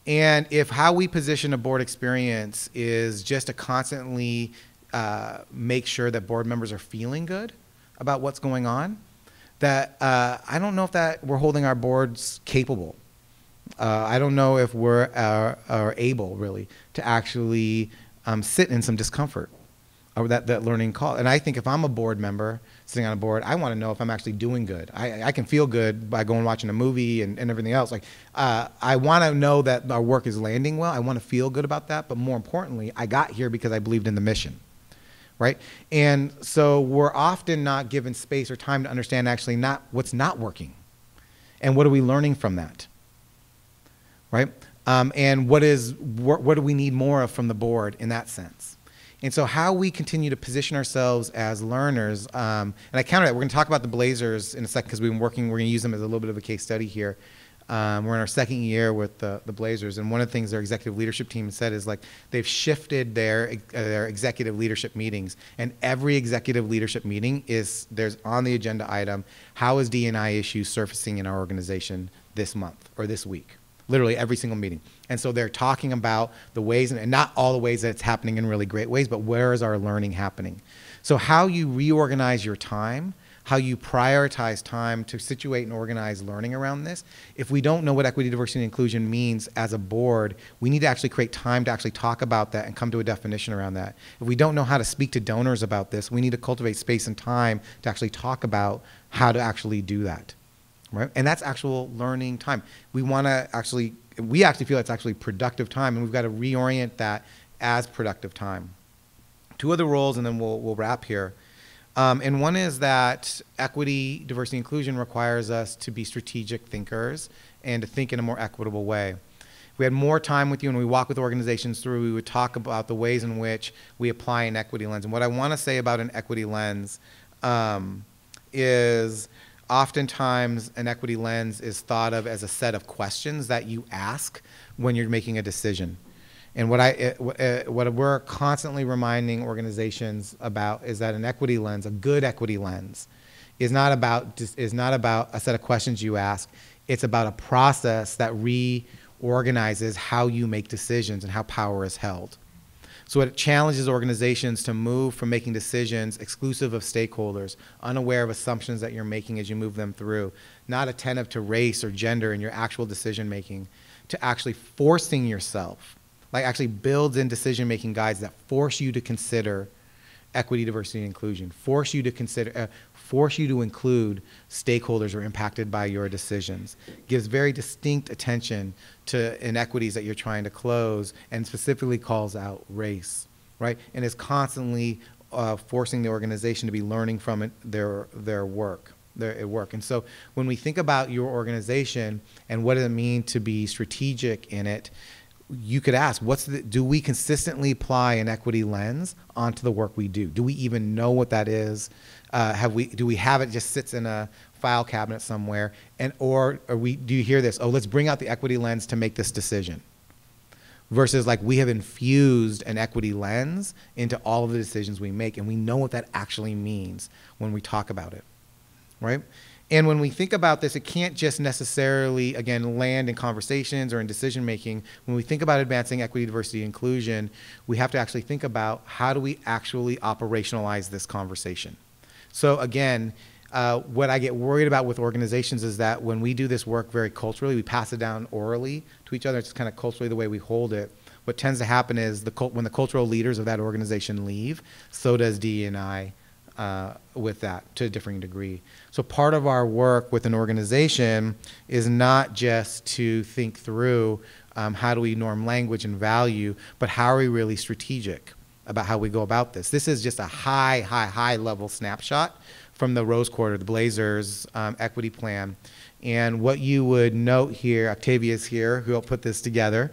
And if how we position a board experience is just to constantly make sure that board members are feeling good about what's going on, that I don't know if that we're holding our boards capable. I don't know if we're are able, really, to actually sit in some discomfort or that learning call. And I think if I'm a board member sitting on a board, I want to know if I'm actually doing good. I can feel good by going and watching a movie and everything else. Like, I want to know that our work is landing well. I want to feel good about that. But more importantly, I got here because I believed in the mission, right? And so we're often not given space or time to understand actually not what's not working, and what are we learning from that, right? And what do we need more of from the board in that sense? And so how we continue to position ourselves as learners, and I counter that. We're going to talk about the Blazers in a second because we're going to use them as a little bit of a case study here. We're in our second year with the Blazers, and one of the things their executive leadership team said is like they've shifted their executive leadership meetings, and every executive leadership meeting there's on the agenda item, how is D&I issues surfacing in our organization this month or this week? Literally every single meeting. And so they're talking about the ways, and not all the ways that it's happening in really great ways, but where is our learning happening? So how you reorganize your time, how you prioritize time to situate and organize learning around this. If we don't know what equity, diversity, and inclusion means as a board, we need to actually create time to actually talk about that and come to a definition around that. If we don't know how to speak to donors about this, we need to cultivate space and time to actually talk about how to actually do that. Right? And that's actual learning time. We actually feel it's actually productive time, and we've got to reorient that as productive time. Two other roles, and then we'll wrap here. And one is that equity, diversity, inclusion requires us to be strategic thinkers and to think in a more equitable way. If we had more time with you and we walk with organizations through, we would talk about the ways in which we apply an equity lens. And what I want to say about an equity lens is oftentimes an equity lens is thought of as a set of questions that you ask when you're making a decision. And what we're constantly reminding organizations about is that an equity lens, a good equity lens, is not about a set of questions you ask. It's about a process that reorganizes how you make decisions and how power is held. So it challenges organizations to move from making decisions exclusive of stakeholders, unaware of assumptions that you're making as you move them through, not attentive to race or gender in your actual decision making, to actually forcing yourself, like actually builds in decision-making guides that force you to consider equity, diversity, and inclusion, force you to include stakeholders who are impacted by your decisions, gives very distinct attention to inequities that you're trying to close, and specifically calls out race, right? And is constantly forcing the organization to be learning from it, their work. And so when we think about your organization and what does it mean to be strategic in it, you could ask, do we consistently apply an equity lens onto the work we do? Do we even know what that is? Do we have it just sits in a file cabinet somewhere? Do you hear this? Oh, let's bring out the equity lens to make this decision. Versus like we have infused an equity lens into all of the decisions we make, and we know what that actually means when we talk about it, right? And when we think about this, it can't just necessarily, again, land in conversations or in decision making. When we think about advancing equity, diversity, and inclusion, we have to actually think about how do we actually operationalize this conversation. So again, what I get worried about with organizations is that when we do this work very culturally, we pass it down orally to each other. It's kind of culturally the way we hold it. What tends to happen is when the cultural leaders of that organization leave, so does D&I. With that to a differing degree. So part of our work with an organization is not just to think through how do we norm language and value, but how are we really strategic about how we go about this. This is just a high level snapshot from the Rose Quarter, the Blazers equity plan. And what you would note here, Octavia's here, who helped put this together,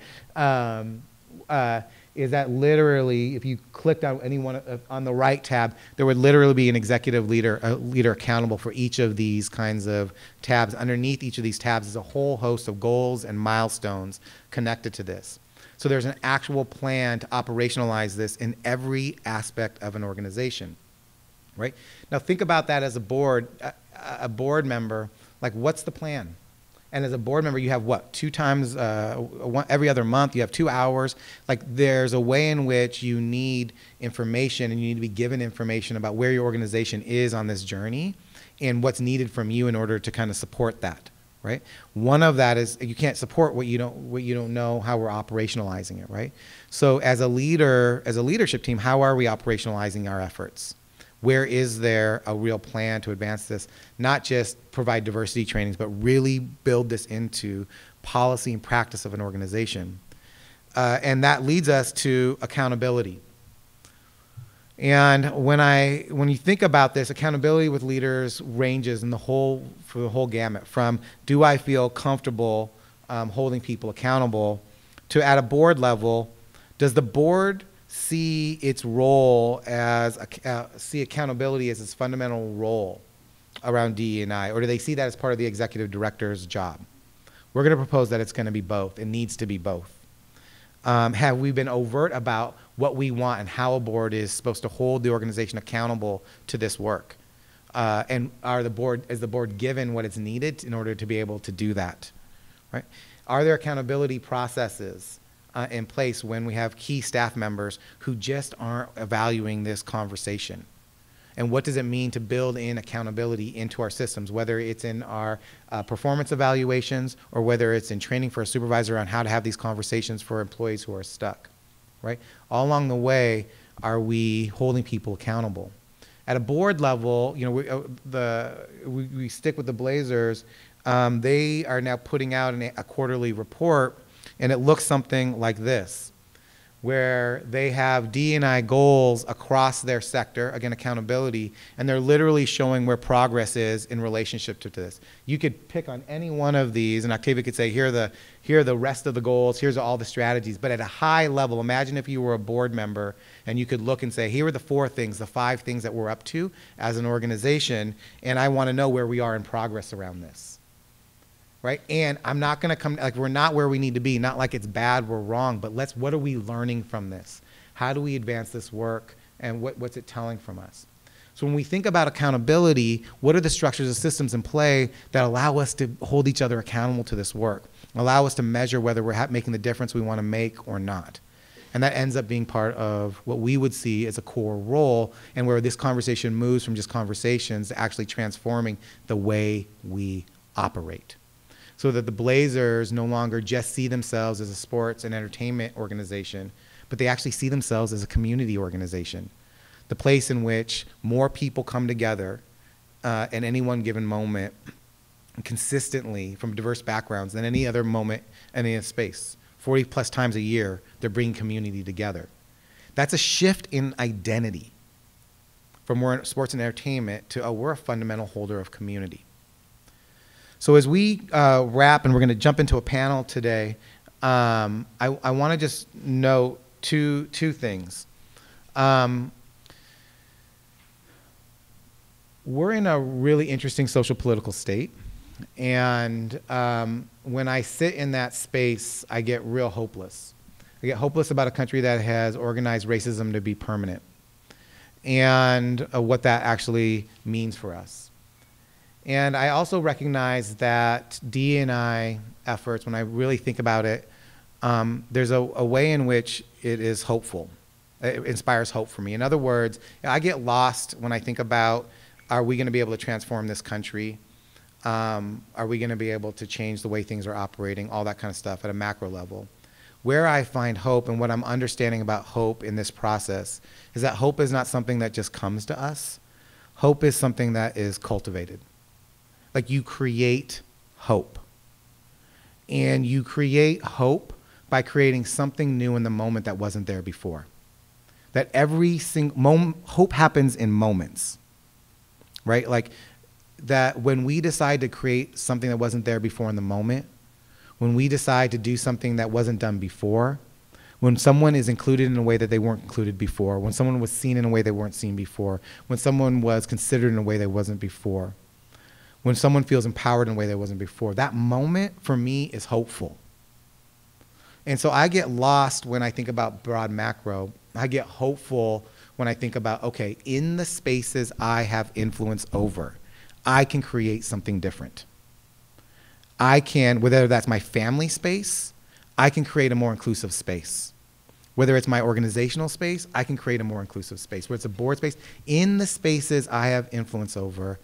is that literally, if you clicked on any one on the right tab, there would literally be an executive leader, a leader accountable for each of these kinds of tabs. Underneath each of these tabs is a whole host of goals and milestones connected to this. So there's an actual plan to operationalize this in every aspect of an organization, right? Now think about that as a board member, like what's the plan? And as a board member, you have what, 2 times, every other month, you have 2 hours. Like there's a way in which you need information and you need to be given information about where your organization is on this journey and what's needed from you in order to kind of support that, right? One of that is you can't support what you don't know how we're operationalizing it, right? So as a leader, as a leadership team, how are we operationalizing our efforts? Where is there a real plan to advance this? Not just provide diversity trainings, but really build this into policy and practice of an organization. And that leads us to accountability. And when you think about this, accountability with leaders ranges in for the whole gamut, from do I feel comfortable holding people accountable, to at a board level, does the board see its role as see accountability as its fundamental role around DE&I, or do they see that as part of the executive director's job? We're going to propose that it's going to be both. It needs to be both. Have we been overt about what we want and how a board is supposed to hold the organization accountable to this work? And is the board given what it's needed in order to be able to do that? Right? Are there accountability processes in place when we have key staff members who just aren't valuing this conversation? And what does it mean to build in accountability into our systems, whether it's in our performance evaluations or whether it's in training for a supervisor on how to have these conversations for employees who are stuck, right? All along the way, are we holding people accountable? At a board level, you know, we stick with the Blazers. They are now putting out a quarterly report, and it looks something like this, where they have D&I goals across their sector, again, accountability, and they're literally showing where progress is in relationship to this. You could pick on any one of these, and Octavia could say, here are the rest of the goals, here's all the strategies, but at a high level, imagine if you were a board member and you could look and say, here are the 4 things, the 5 things that we're up to as an organization, and I want to know where we are in progress around this. Right? And I'm not going to come, like, we're not where we need to be, not like it's bad, we're wrong, but what are we learning from this? How do we advance this work, and what's it telling from us? So when we think about accountability, what are the structures and systems in play that allow us to hold each other accountable to this work, allow us to measure whether we're making the difference we want to make or not? And that ends up being part of what we would see as a core role, and where this conversation moves from just conversations to actually transforming the way we operate. So that the Blazers no longer just see themselves as a sports and entertainment organization, but they actually see themselves as a community organization. The place in which more people come together at any one given moment consistently from diverse backgrounds than any other moment in any space. 40 plus times a year, they're bringing community together. That's a shift in identity from we're sports and entertainment to we're a fundamental holder of community. So as we wrap, and we're going to jump into a panel today, I want to just note two things. We're in a really interesting social political state, and when I sit in that space, I get real hopeless. I get hopeless about a country that has organized racism to be permanent, and what that actually means for us. And I also recognize that D&I efforts, when I really think about it, there's a way in which it is hopeful. It inspires hope for me. In other words, I get lost when I think about, are we going to be able to transform this country? Are we going to be able to change the way things are operating? All that kind of stuff at a macro level. Where I find hope, and what I'm understanding about hope in this process, is that hope is not something that just comes to us. Hope is something that is cultivated. Like, you create hope. And you create hope by creating something new in the moment that wasn't there before. That every single moment, hope happens in moments, right? Like, that when we decide to create something that wasn't there before in the moment, when we decide to do something that wasn't done before, when someone is included in a way that they weren't included before, when someone was seen in a way they weren't seen before, when someone was considered in a way they wasn't before, when someone feels empowered in a way that wasn't before, that moment for me is hopeful. And so I get lost when I think about broad macro. I get hopeful when I think about, okay, in the spaces I have influence over, I can create something different. I can, whether that's my family space, I can create a more inclusive space. Whether it's my organizational space, I can create a more inclusive space. Whether it's a board space, in the spaces I have influence over,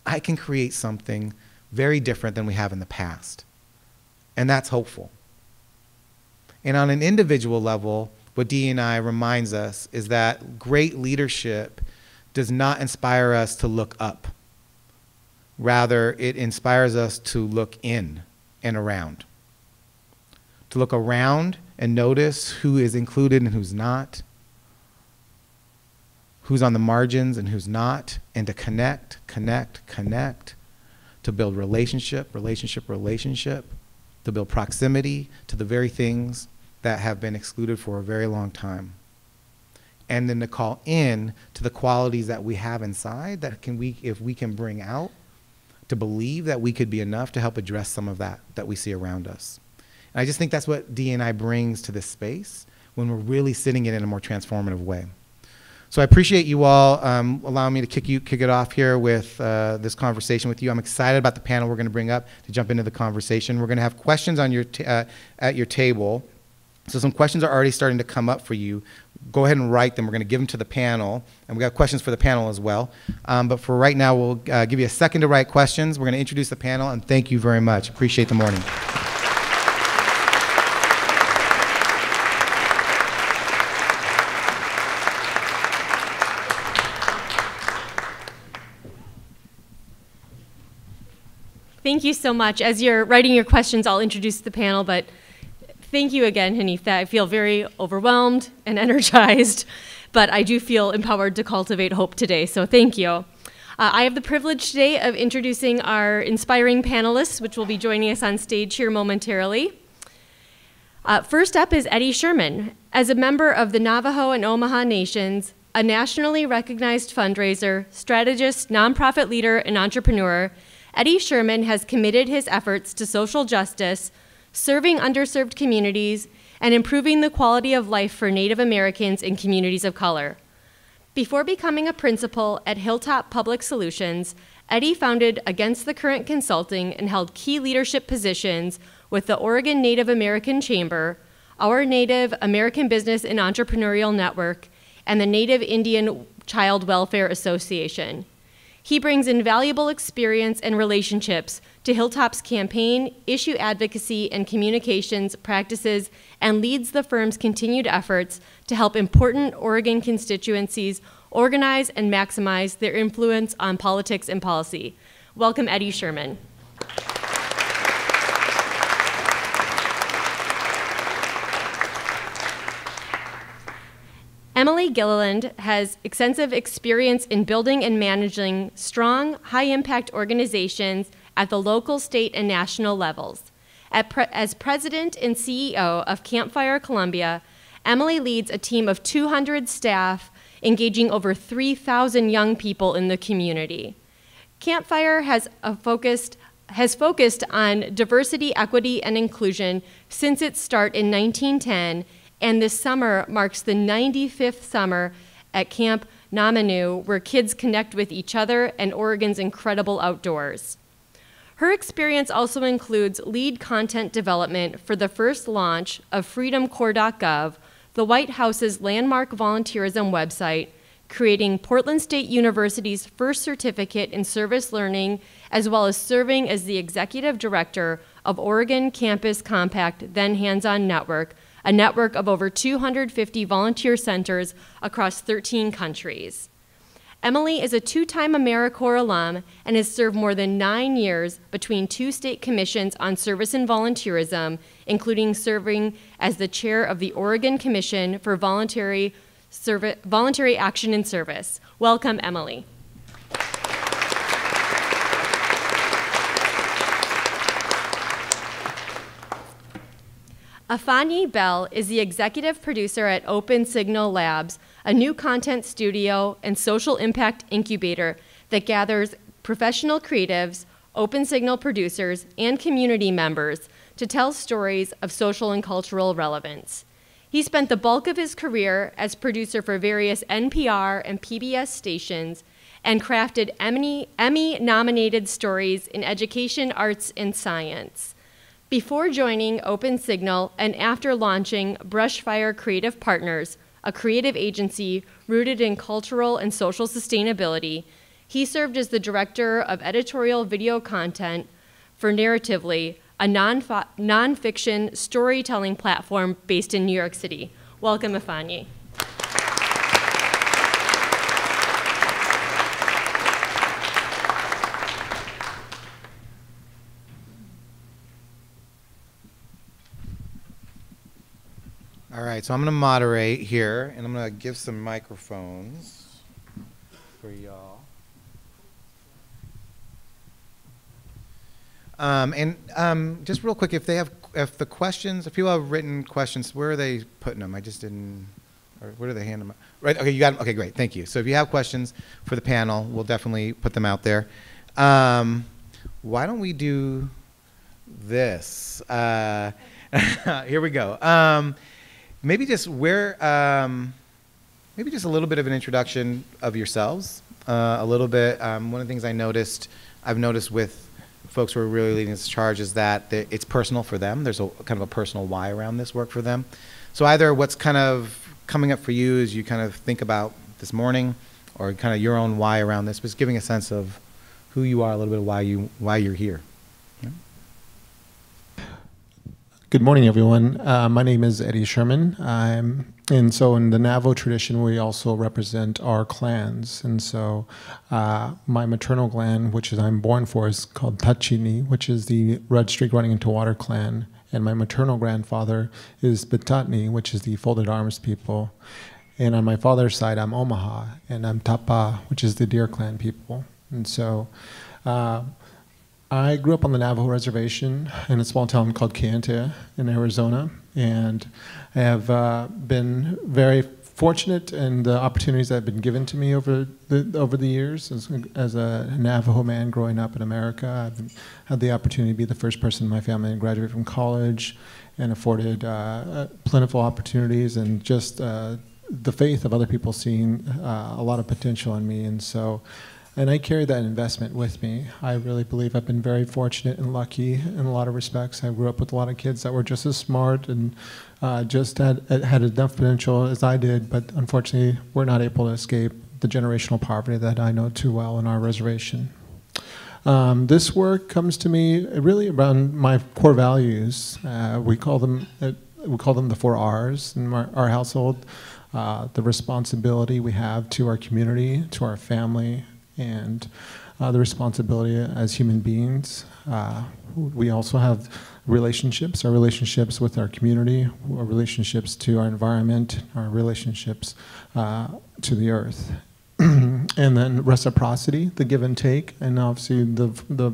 I can create something very different than we have in the past. And that's hopeful. And on an individual level, what D&I reminds us is that great leadership does not inspire us to look up. Rather, it inspires us to look in and around. To look around and notice who is included and who's not, who's on the margins and who's not, and to connect, to build relationship, to build proximity to the very things that have been excluded for a very long time. And then to call in to the qualities that we have inside that if we can bring out, to believe that we could be enough to help address some of that we see around us. And I just think that's what D&I brings to this space when we're really sitting in a more transformative way. So I appreciate you all allowing me to kick it off here with this conversation with you. I'm excited about the panel we're going to bring up to jump into the conversation. We're going to have questions on at your table. So some questions are already starting to come up for you. Go ahead and write them. We're going to give them to the panel. And we got questions for the panel as well. But for right now, we'll give you a second to write questions. We're going to introduce the panel, and thank you very much. Appreciate the morning. Thank you so much. As you're writing your questions, I'll introduce the panel, but thank you again, Hanifa. I feel very overwhelmed and energized, but I do feel empowered to cultivate hope today, so thank you. I have the privilege today of introducing our inspiring panelists, which will be joining us on stage here momentarily. First up is Eddie Sherman. As a member of the Navajo and Omaha Nations, a nationally recognized fundraiser, strategist, nonprofit leader, and entrepreneur, Eddie Sherman has committed his efforts to social justice, serving underserved communities, and improving the quality of life for Native Americans and communities of color. Before becoming a principal at Hilltop Public Solutions, Eddie founded Against the Current Consulting and held key leadership positions with the Oregon Native American Chamber, Our Native American Business and Entrepreneurial Network, and the Native Indian Child Welfare Association. He brings invaluable experience and relationships to Hilltop's campaign, issue advocacy, and communications practices, and leads the firm's continued efforts to help important Oregon constituencies organize and maximize their influence on politics and policy. Welcome, Eddie Sherman. Emily Gilliland has extensive experience in building and managing strong, high-impact organizations at the local, state, and national levels. As president and CEO of Campfire Columbia, Emily leads a team of 200 staff engaging over 3,000 young people in the community. Campfire has focused on diversity, equity, and inclusion since its start in 1910, and this summer marks the 95th summer at Camp Nominee, where kids connect with each other and Oregon's incredible outdoors. Her experience also includes lead content development for the first launch of freedomcorps.gov, the White House's landmark volunteerism website, creating Portland State University's first certificate in service learning, as well as serving as the executive director of Oregon Campus Compact, then Hands-On Network, a network of over 250 volunteer centers across 13 countries. Emily is a two-time Americorps alum and has served more than 9 years between 2 state commissions on service and volunteerism, including serving as the chair of the Oregon Commission for Voluntary Action and Service. Welcome, Emily. Ifanyi Bell is the executive producer at Open Signal Labs, a new content studio and social impact incubator that gathers professional creatives, Open Signal producers, and community members to tell stories of social and cultural relevance. He spent the bulk of his career as producer for various NPR and PBS stations and crafted Emmy-nominated stories in education, arts, and science. Before joining Open Signal and after launching Brushfire Creative Partners, a creative agency rooted in cultural and social sustainability, he served as the director of editorial video content for Narratively, a nonfiction storytelling platform based in New York City. Welcome, Ifanyi. All right, so I'm going to moderate here, and I'm going to give some microphones for y'all. Just real quick, if the questions, if people have written questions, where are they putting them? I just didn't, or where do they hand them? Right, okay, you got them. Okay, great, thank you. So if you have questions for the panel, we'll definitely put them out there. Why don't we do this? Here we go. Maybe just maybe just a little bit of an introduction of yourselves. A little bit. One of the things I've noticed with folks who are really leading this charge is that it's personal for them. There's a kind of a personal why around this work for them. So either what's kind of coming up for you as you kind of think about this morning, or kind of your own why around this, but giving a sense of who you are, a little bit of why you're here. Yeah. Good morning, everyone. My name is Eddie Sherman. And so in the Navajo tradition, we also represent our clans. And so my maternal clan, which I'm born for, is called Tachini, which is the Red Streak Running into Water clan. And my maternal grandfather is Bitatni, which is the Folded Arms people. And on my father's side, I'm Omaha, and I'm Tapa, which is the Deer Clan people. And so I grew up on the Navajo reservation in a small town called Kayenta in Arizona, and I have been very fortunate in the opportunities that have been given to me over the years as a Navajo man growing up in America. I've had the opportunity to be the first person in my family to graduate from college, and afforded plentiful opportunities, and just the faith of other people seeing a lot of potential in me. And I carry that investment with me. I really believe I've been very fortunate and lucky in a lot of respects. I grew up with a lot of kids that were just as smart and just had enough potential as I did, but unfortunately we're not able to escape the generational poverty that I know too well in our reservation. This work comes to me really around my core values. We call them the 4 R's in our household. The responsibility we have to our community, to our family, and the responsibility as human beings. We also have relationships, our relationships with our community, our relationships to our environment, our relationships to the earth. And then reciprocity, the give and take, and obviously the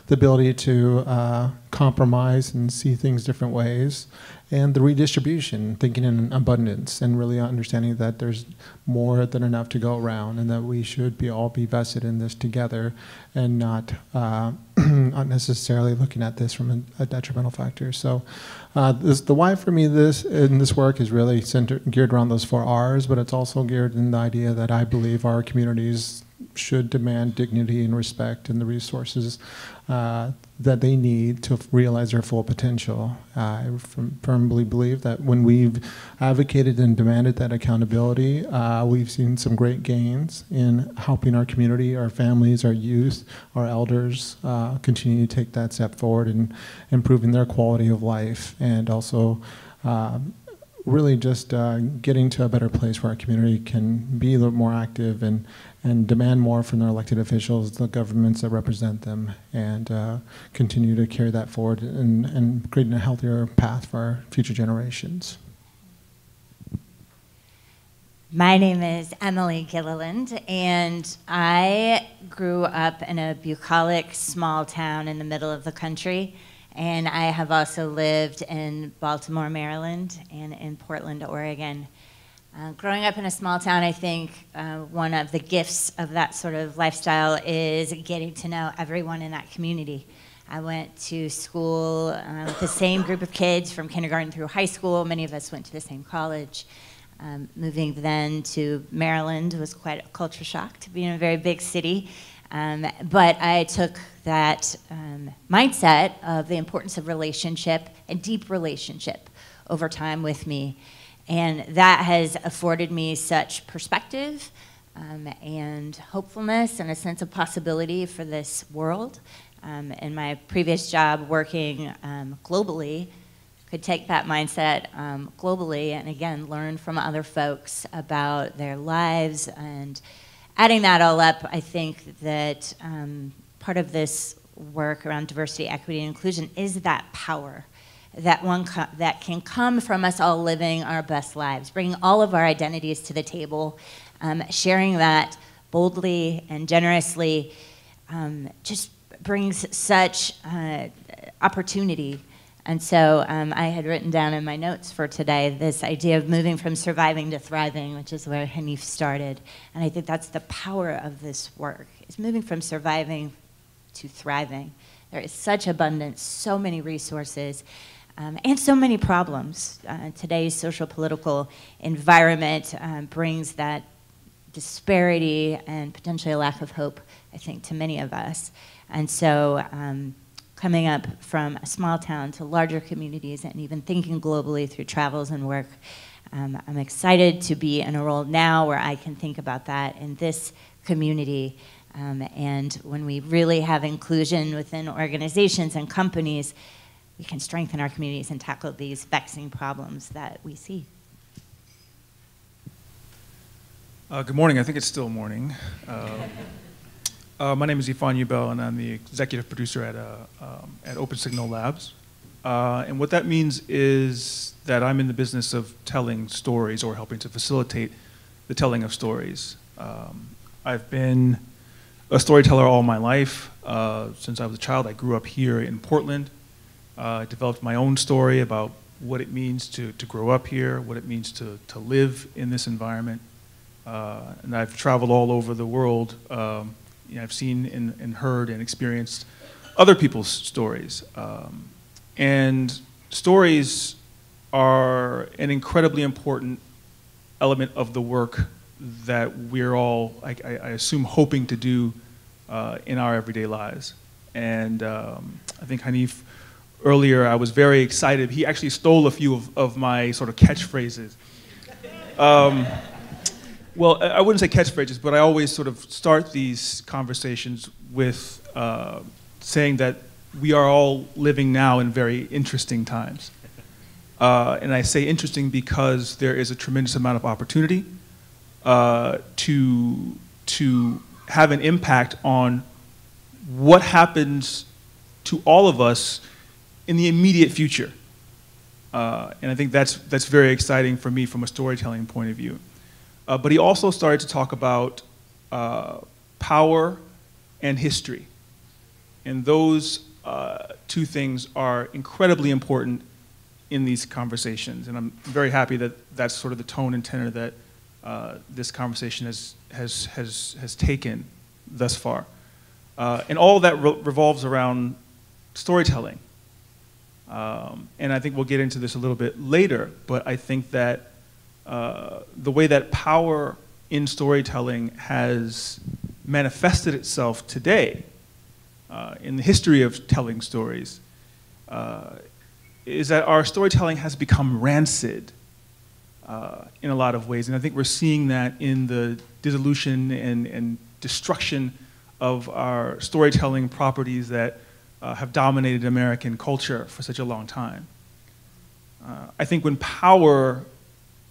ability to compromise and see things different ways, and the redistribution, thinking in abundance, and really understanding that there's more than enough to go around, and that we should all be vested in this together, and not not necessarily looking at this from a detrimental factor. So the why for me in this work is really geared around those 4 R's, but it's also geared in the idea that I believe our communities should demand dignity and respect and the resources that they need to realize their full potential. I firmly believe that when we've advocated and demanded that accountability, we've seen some great gains in helping our community, our families, our youth, our elders continue to take that step forward in improving their quality of life, and also really just getting to a better place where our community can be a little more active and demand more from their elected officials, the governments that represent them, and continue to carry that forward and creating a healthier path for our future generations. My name is Emily Gilliland, and I grew up in a bucolic small town in the middle of the country. And I have also lived in Baltimore, Maryland, and in Portland, Oregon. Growing up in a small town, I think one of the gifts of that sort of lifestyle is getting to know everyone in that community. I went to school with the same group of kids from kindergarten through high school. Many of us went to the same college. Moving then to Maryland was quite a culture shock to be in a very big city. But I took that mindset of the importance of relationship and deep relationship over time with me. And that has afforded me such perspective and hopefulness and a sense of possibility for this world. in my previous job working globally, could take that mindset globally and again learn from other folks about their lives. And adding that all up, I think that part of this work around diversity, equity, and inclusion is that power that that can come from us all living our best lives, bringing all of our identities to the table, sharing that boldly and generously, just brings such opportunity. And so I had written down in my notes for today this idea of moving from surviving to thriving, which is where Hanif started. And I think that's the power of this work, is moving from surviving to thriving. There is such abundance, so many resources, and so many problems. Today's social political environment brings that disparity and potentially a lack of hope, I think, to many of us. And so coming up from a small town to larger communities and even thinking globally through travels and work, I'm excited to be in a role now where I can think about that in this community. And when we really have inclusion within organizations and companies, we can strengthen our communities and tackle these vexing problems that we see. Good morning. I think it's still morning. My name is Ifanyi, and I'm the executive producer at Open Signal Labs. And what that means is that I'm in the business of telling stories or helping to facilitate the telling of stories. I've been a storyteller all my life. Since I was a child, I grew up here in Portland. I developed my own story about what it means to grow up here, what it means to live in this environment. And I've traveled all over the world. I've seen and heard and experienced other people's stories. And stories are an incredibly important element of the work that we're all, I assume, hoping to do in our everyday lives. And I think Hanif, earlier, I was very excited. He actually stole a few of my sort of catchphrases. Well, I wouldn't say catchphrases, but I always sort of start these conversations with saying that we are all living now in very interesting times. And I say interesting because there is a tremendous amount of opportunity to have an impact on what happens to all of us in the immediate future. And I think that's very exciting for me from a storytelling point of view. But he also started to talk about power and history. And those two things are incredibly important in these conversations. And I'm very happy that that's sort of the tone and tenor that this conversation has taken thus far. And all of that revolves around storytelling. And I think we'll get into this a little bit later, but I think that the way that power in storytelling has manifested itself today in the history of telling stories is that our storytelling has become rancid in a lot of ways. And I think we're seeing that in the dissolution and destruction of our storytelling properties that have dominated American culture for such a long time. I think when power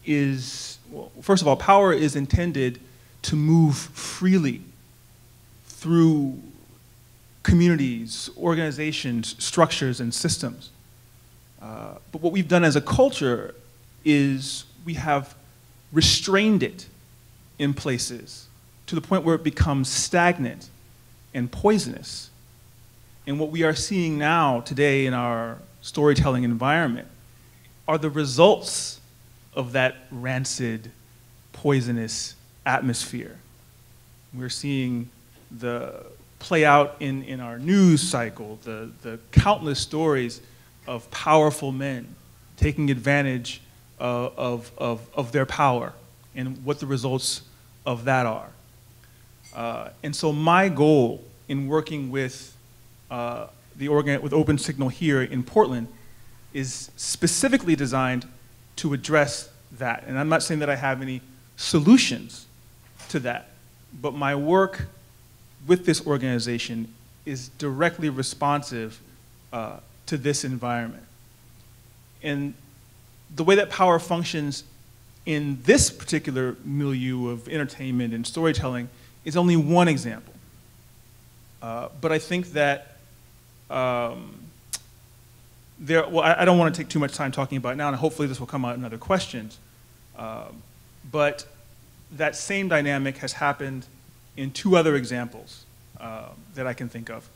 is, well, first of all, power is intended to move freely through communities, organizations, structures, and systems. But what we've done as a culture is we have restrained it in places to the point where it becomes stagnant and poisonous. And what we are seeing now today in our storytelling environment are the results of that rancid, poisonous atmosphere. We're seeing the play out in our news cycle, the countless stories of powerful men taking advantage of their power and what the results of that are. And so my goal in working with with Open Signal here in Portland is specifically designed to address that. And I'm not saying that I have any solutions to that, but my work with this organization is directly responsive to this environment. And the way that power functions in this particular milieu of entertainment and storytelling is only one example. But I think that well, I don't want to take too much time talking about it now, and hopefully this will come out in other questions. But that same dynamic has happened in two other examples that I can think of.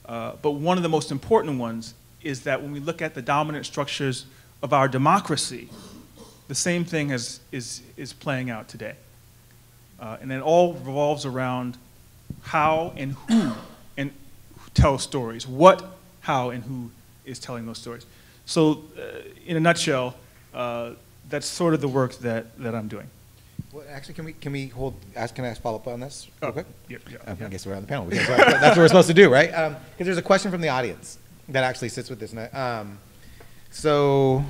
But one of the most important ones is that when we look at the dominant structures of our democracy, the same thing is playing out today. And it all revolves around how and who tell stories. What, how, and who is telling those stories. So in a nutshell, that's sort of the work that I'm doing. Well, actually, can we hold? Can I ask follow up on this real quick? Yeah. I guess we're on the panel. Because that's what we're supposed to do, right? Because there's a question from the audience that actually sits with this. So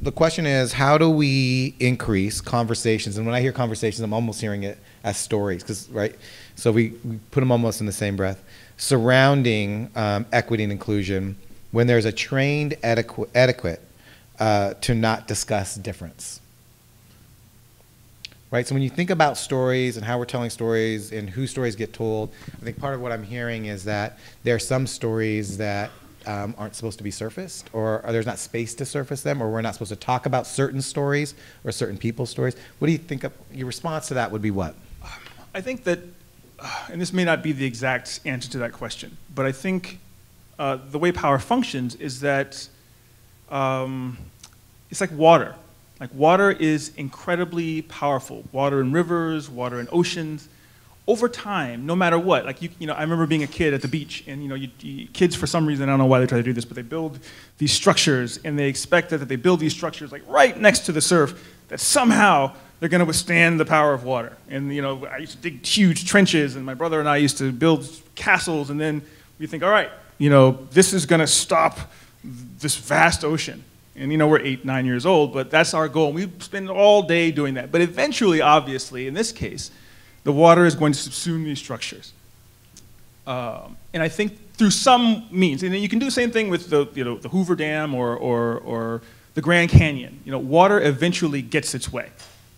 the question is, how do we increase conversations? And when I hear conversations, I'm almost hearing it as stories, because right. So we put them almost in the same breath, surrounding equity and inclusion when there's a trained etiquette to not discuss difference. Right, so when you think about stories and how we're telling stories and who stories get told, I think part of what I'm hearing is that there are some stories that aren't supposed to be surfaced, or there's not space to surface them, or we're not supposed to talk about certain stories or certain people's stories. What do you think your response to that would be? What? I think that, and this may not be the exact answer to that question, but I think the way power functions is that it's like water. Like water is incredibly powerful. Water in rivers, water in oceans. Over time, no matter what, like you know, I remember being a kid at the beach, and kids for some reason, I don't know why they try to do this, but they build these structures, and they expect that they build these structures like right next to the surf, that somehow they're going to withstand the power of water. And I used to dig huge trenches, and my brother and I used to build castles, and then we think, all right, this is going to stop this vast ocean. And we're 8, 9 years old, but that's our goal. We spend all day doing that. But eventually, obviously, in this case, the water is going to subsume these structures. And I think through some means, and then you can do the same thing with the Hoover Dam or the Grand Canyon. Water eventually gets its way.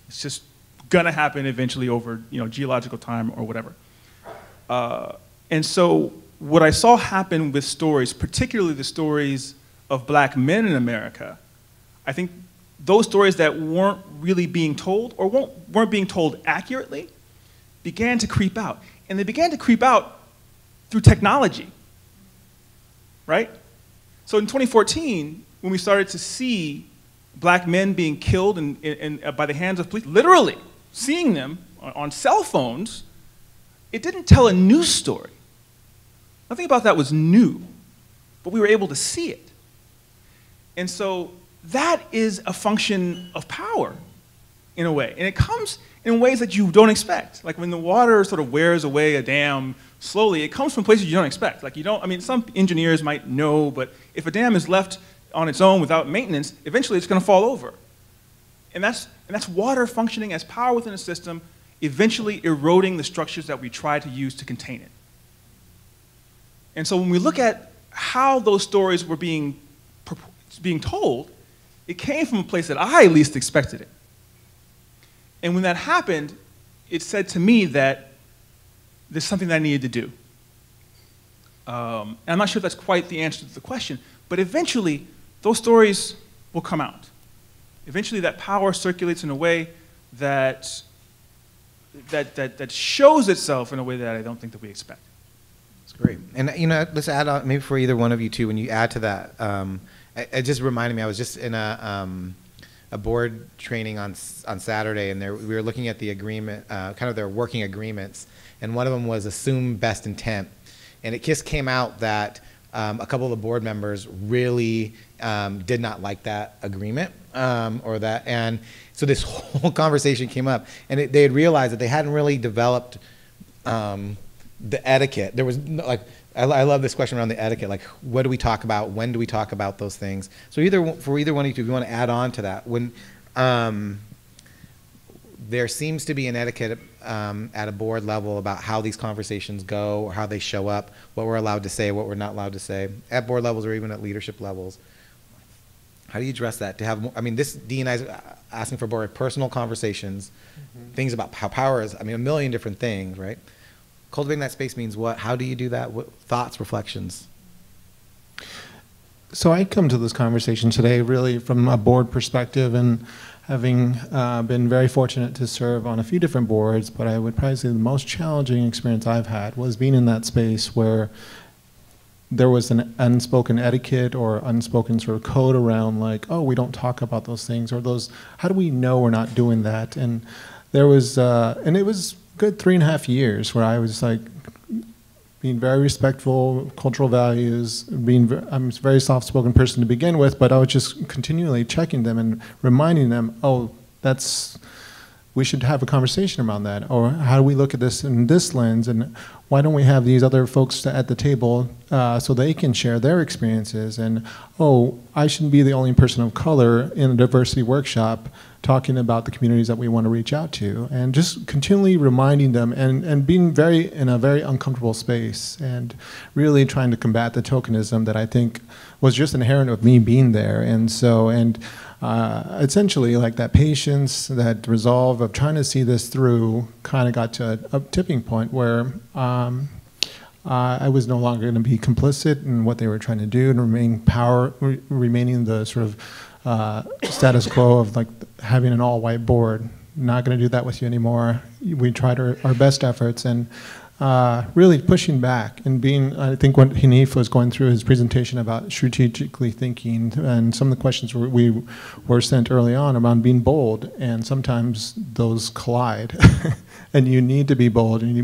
It's just gonna happen eventually over geological time or whatever. And so what I saw happen with stories, particularly the stories of black men in America, I think those stories that weren't really being told or weren't being told accurately began to creep out. And they began to creep out through technology, right? So in 2014, when we started to see black men being killed by the hands of police, literally seeing them on cell phones, it didn't tell a news story. Nothing about that was new, but we were able to see it. And so that is a function of power, in a way. And it comes in ways that you don't expect. Like when the water sort of wears away a dam slowly, it comes from places you don't expect. Like some engineers might know, but if a dam is left on its own without maintenance, eventually it's going to fall over. And that's water functioning as power within a system, eventually eroding the structures that we try to use to contain it. And so when we look at how those stories were being told, it came from a place that I least expected it. And when that happened, it said to me that there's something that I needed to do. And I'm not sure if that's quite the answer to the question, but eventually those stories will come out. Eventually that power circulates in a way that shows itself in a way that I don't think that we expect. That's great. And let's add on, maybe for either one of you two, when you add to that, it just reminded me, I was just in a board training on Saturday, and we were looking at the agreement, kind of their working agreements, and one of them was assume best intent. And it just came out that a couple of the board members really did not like that agreement, and so this whole conversation came up, and they had realized that they hadn't really developed the etiquette. There was I love this question around the etiquette, like what do we talk about, when do we talk about those things? So for either one of you, if you want to add on to that, when there seems to be an etiquette at a board level about how these conversations go or how they show up, what we're allowed to say, what we're not allowed to say, at board levels or even at leadership levels. How do you address that? To have more, I mean, this D&I is asking for more personal conversations, things about how power is, I mean, a million different things, right? Cultivating that space means what? How do you do that? What thoughts, reflections? So I come to this conversation today really from a board perspective, and having been very fortunate to serve on a few different boards, but I would probably say the most challenging experience I've had was being in that space where there was an unspoken etiquette or unspoken sort of code around like, oh, we don't talk about those things, or those, how do we know we're not doing that? And there was, and it was good 3.5 years where I was like being very respectful, cultural values, I'm a very soft-spoken person to begin with, but I was just continually checking them and reminding them, oh, we should have a conversation around that, or how do we look at this in this lens, and why don't we have these other folks at the table so they can share their experiences, and oh, I shouldn't be the only person of color in a diversity workshop talking about the communities that we want to reach out to, and just continually reminding them and being in a very uncomfortable space, and really trying to combat the tokenism that I think was just inherent of me being there. And so, essentially like that patience, that resolve of trying to see this through kind of got to a tipping point where I was no longer going to be complicit in what they were trying to do and remaining the sort of status quo of like having an all-white board. Not going to do that with you anymore. We tried our best efforts, and really pushing back and being, I think what Hanif was going through his presentation about strategically thinking, and some of the questions we were sent early on around being bold, and sometimes those collide. And you need to be bold, and you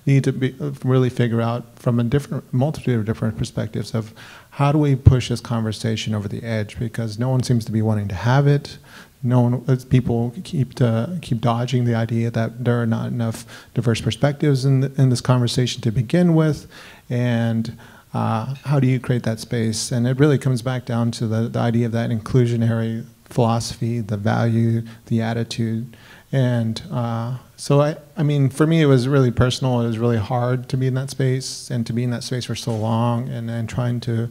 need to really figure out from a multitude of different perspectives of how do we push this conversation over the edge, because no one seems to be wanting to have it. People keep dodging the idea that there are not enough diverse perspectives in this conversation to begin with, and how do you create that space? And it really comes back down to the idea of that inclusionary philosophy, the value, the attitude. And so I mean, for me, it was really personal. It was really hard to be in that space, and to be in that space for so long, and trying to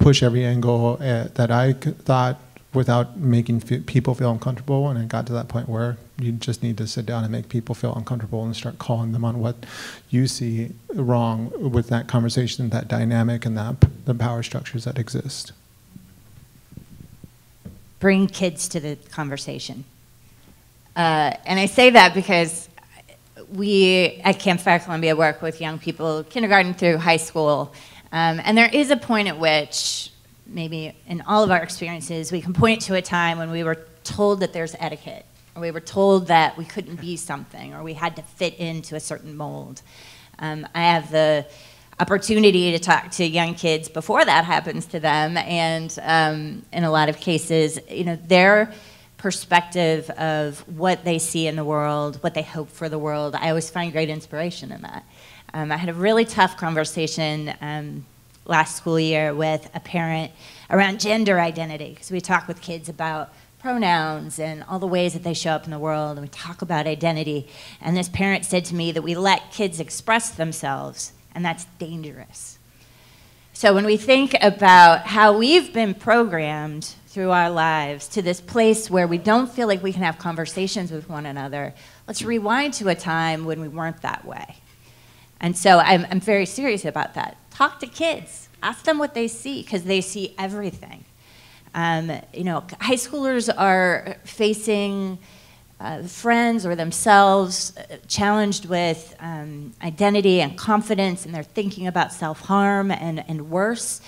push every angle that I thought without making people feel uncomfortable. And it got to that point where you just need to sit down and make people feel uncomfortable and start calling them on what you see wrong with that conversation, that dynamic, and the power structures that exist. Bring kids to the conversation. And I say that because we at Campfire Columbia work with young people, kindergarten through high school, and there is a point at which, maybe in all of our experiences, we can point to a time when we were told that there's etiquette, or we were told that we couldn't be something, or we had to fit into a certain mold. I have the opportunity to talk to young kids before that happens to them, and in a lot of cases, you know, their perspective of what they see in the world, what they hope for the world, I always find great inspiration in that. I had a really tough conversation last school year with a parent around gender identity, because we talk with kids about pronouns and all the ways that they show up in the world, and we talk about identity. And this parent said to me that we let kids express themselves, and that's dangerous. So when we think about how we've been programmed through our lives to this place where we don't feel like we can have conversations with one another, let's rewind to a time when we weren't that way. And so I'm very serious about that. Talk to kids. Ask them what they see, because they see everything. You know, high schoolers are facing friends or themselves challenged with identity and confidence, and they're thinking about self-harm and worse.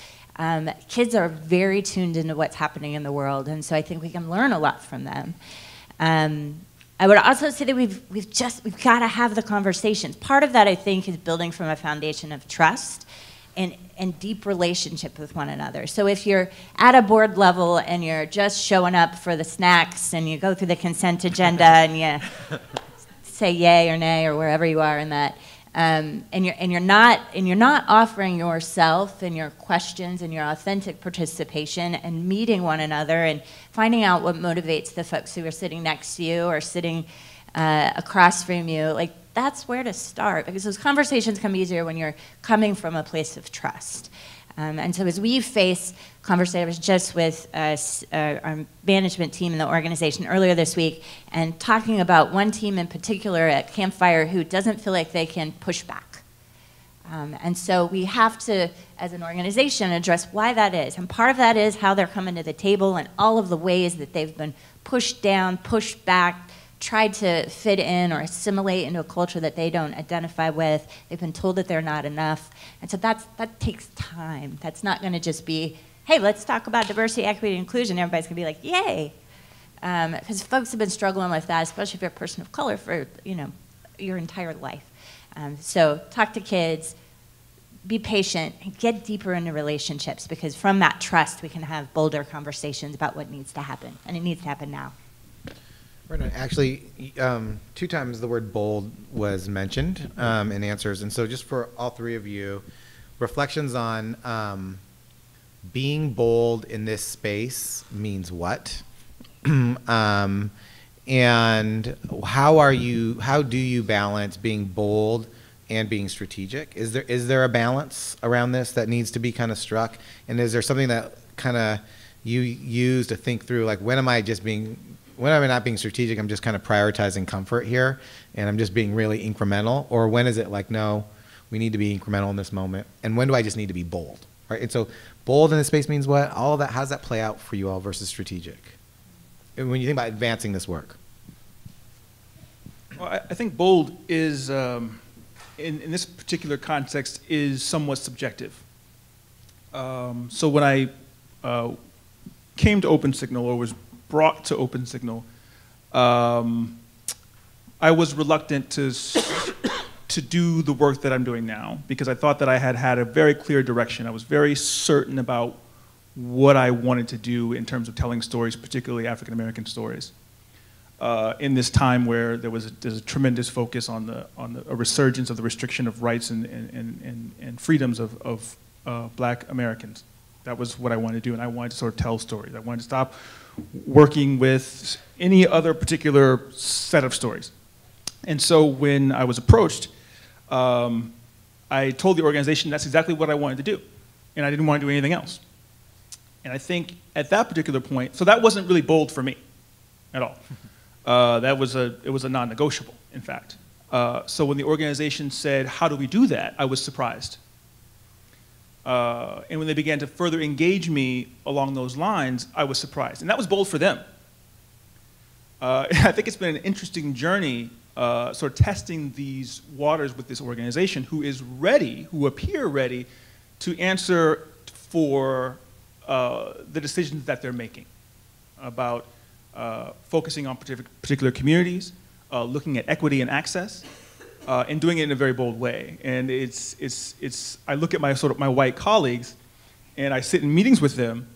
Kids are very tuned into what's happening in the world, and so I think we can learn a lot from them. I would also say that we've got to have the conversations. Part of that, I think, is building from a foundation of trust and deep relationship with one another. So if you're at a board level and you're just showing up for the snacks and you go through the consent agenda and you say yay or nay or wherever you are in that, and you're not offering yourself and your questions and your authentic participation and meeting one another and finding out what motivates the folks who are sitting next to you or sitting across from you, like that's where to start, because those conversations come easier when you're coming from a place of trust. And so as we face conversations, I was just with our management team in the organization earlier this week, and talking about one team in particular at Campfire who doesn't feel like they can push back. And so we have to, as an organization, address why that is. And part of that is how they're coming to the table and all of the ways that they've been pushed down, pushed back, tried to fit in or assimilate into a culture that they don't identify with. They've been told that they're not enough. And so that takes time. That's not going to just be, hey, let's talk about diversity, equity, and inclusion. Everybody's going to be like, yay. Because folks have been struggling with that, especially if you're a person of color, for your entire life. So talk to kids, be patient, and get deeper into relationships, because from that trust we can have bolder conversations about what needs to happen, and it needs to happen now. Actually, 2 times the word bold was mentioned in answers, and so just for all 3 of you, reflections on being bold in this space means what, and how do you balance being bold and being strategic? Is there a balance around this that needs to be kind of struck, and is there something that kind of you use to think through, like, when am I not being strategic, I'm just kind of prioritizing comfort here, and I'm just being really incremental? Or when is it like, no, we need to be incremental in this moment, and when do I just need to be bold, right? And so bold in this space means what? All of that, how does that play out for you all versus strategic? And when you think about advancing this work. Well, I think bold is, in this particular context, is somewhat subjective. So when I came to OpenSignal, or was brought to OpenSignal, I was reluctant to do the work that I'm doing now, because I thought that I had a very clear direction. I was very certain about what I wanted to do in terms of telling stories, particularly African American stories, in this time where there's a tremendous focus on a resurgence of the restriction of rights and freedoms of Black Americans. That was what I wanted to do, and I wanted to sort of tell stories. I wanted to stop working with any other particular set of stories. And so when I was approached, I told the organization that's exactly what I wanted to do, and I didn't want to do anything else. And I think at that particular point, so that wasn't really bold for me at all. It was a non-negotiable, in fact. So when the organization said, how do we do that, I was surprised. And when they began to further engage me along those lines, I was surprised. And that was bold for them. I think it's been an interesting journey, sort of testing these waters with this organization, who appear ready to answer for the decisions that they're making about focusing on particular communities, looking at equity and access, and doing it in a very bold way. And I look at my white colleagues, and I sit in meetings with them,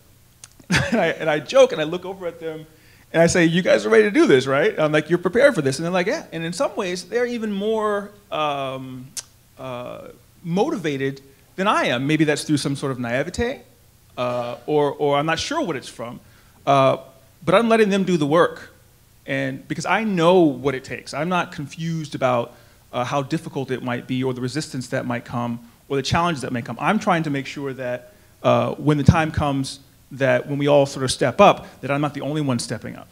and I joke, and I look over at them, and I say, you guys are ready to do this, right? I'm like, you're prepared for this. And they're like, yeah. And in some ways, they're even more motivated than I am. Maybe that's through some sort of naivete, or I'm not sure what it's from. But I'm letting them do the work, and because I know what it takes. I'm not confused about how difficult it might be, or the resistance that might come, or the challenges that may come. I'm trying to make sure that when the time comes, that when we all sort of step up, that I'm not the only one stepping up.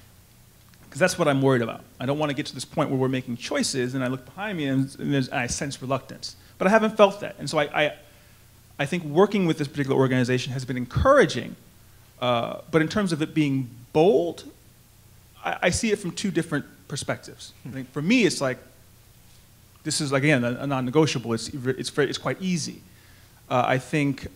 Because that's what I'm worried about. I don't want to get to this point where we're making choices, and I look behind me, and I sense reluctance. But I haven't felt that. And so I think working with this particular organization has been encouraging. But in terms of it being bold, I see it from 2 different perspectives. I think for me, it's like, this is, again, a non-negotiable. It's quite easy. I think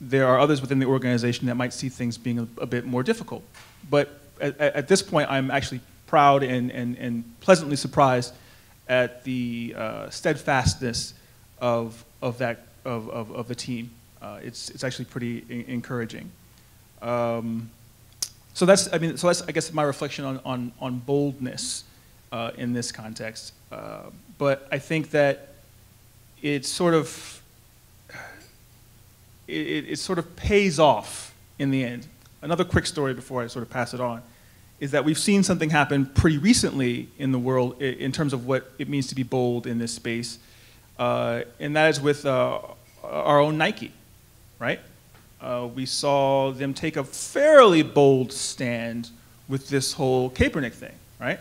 there are others within the organization that might see things being a bit more difficult. But at this point, I'm actually proud and pleasantly surprised at the steadfastness of the team. It's actually pretty encouraging. So that's I guess my reflection on boldness in this context. But I think that it sort of pays off in the end. Another quick story before I sort of pass it on is that we've seen something happen pretty recently in the world in terms of what it means to be bold in this space, and that is with our own Nike, right? We saw them take a fairly bold stand with this whole Kaepernick thing, right?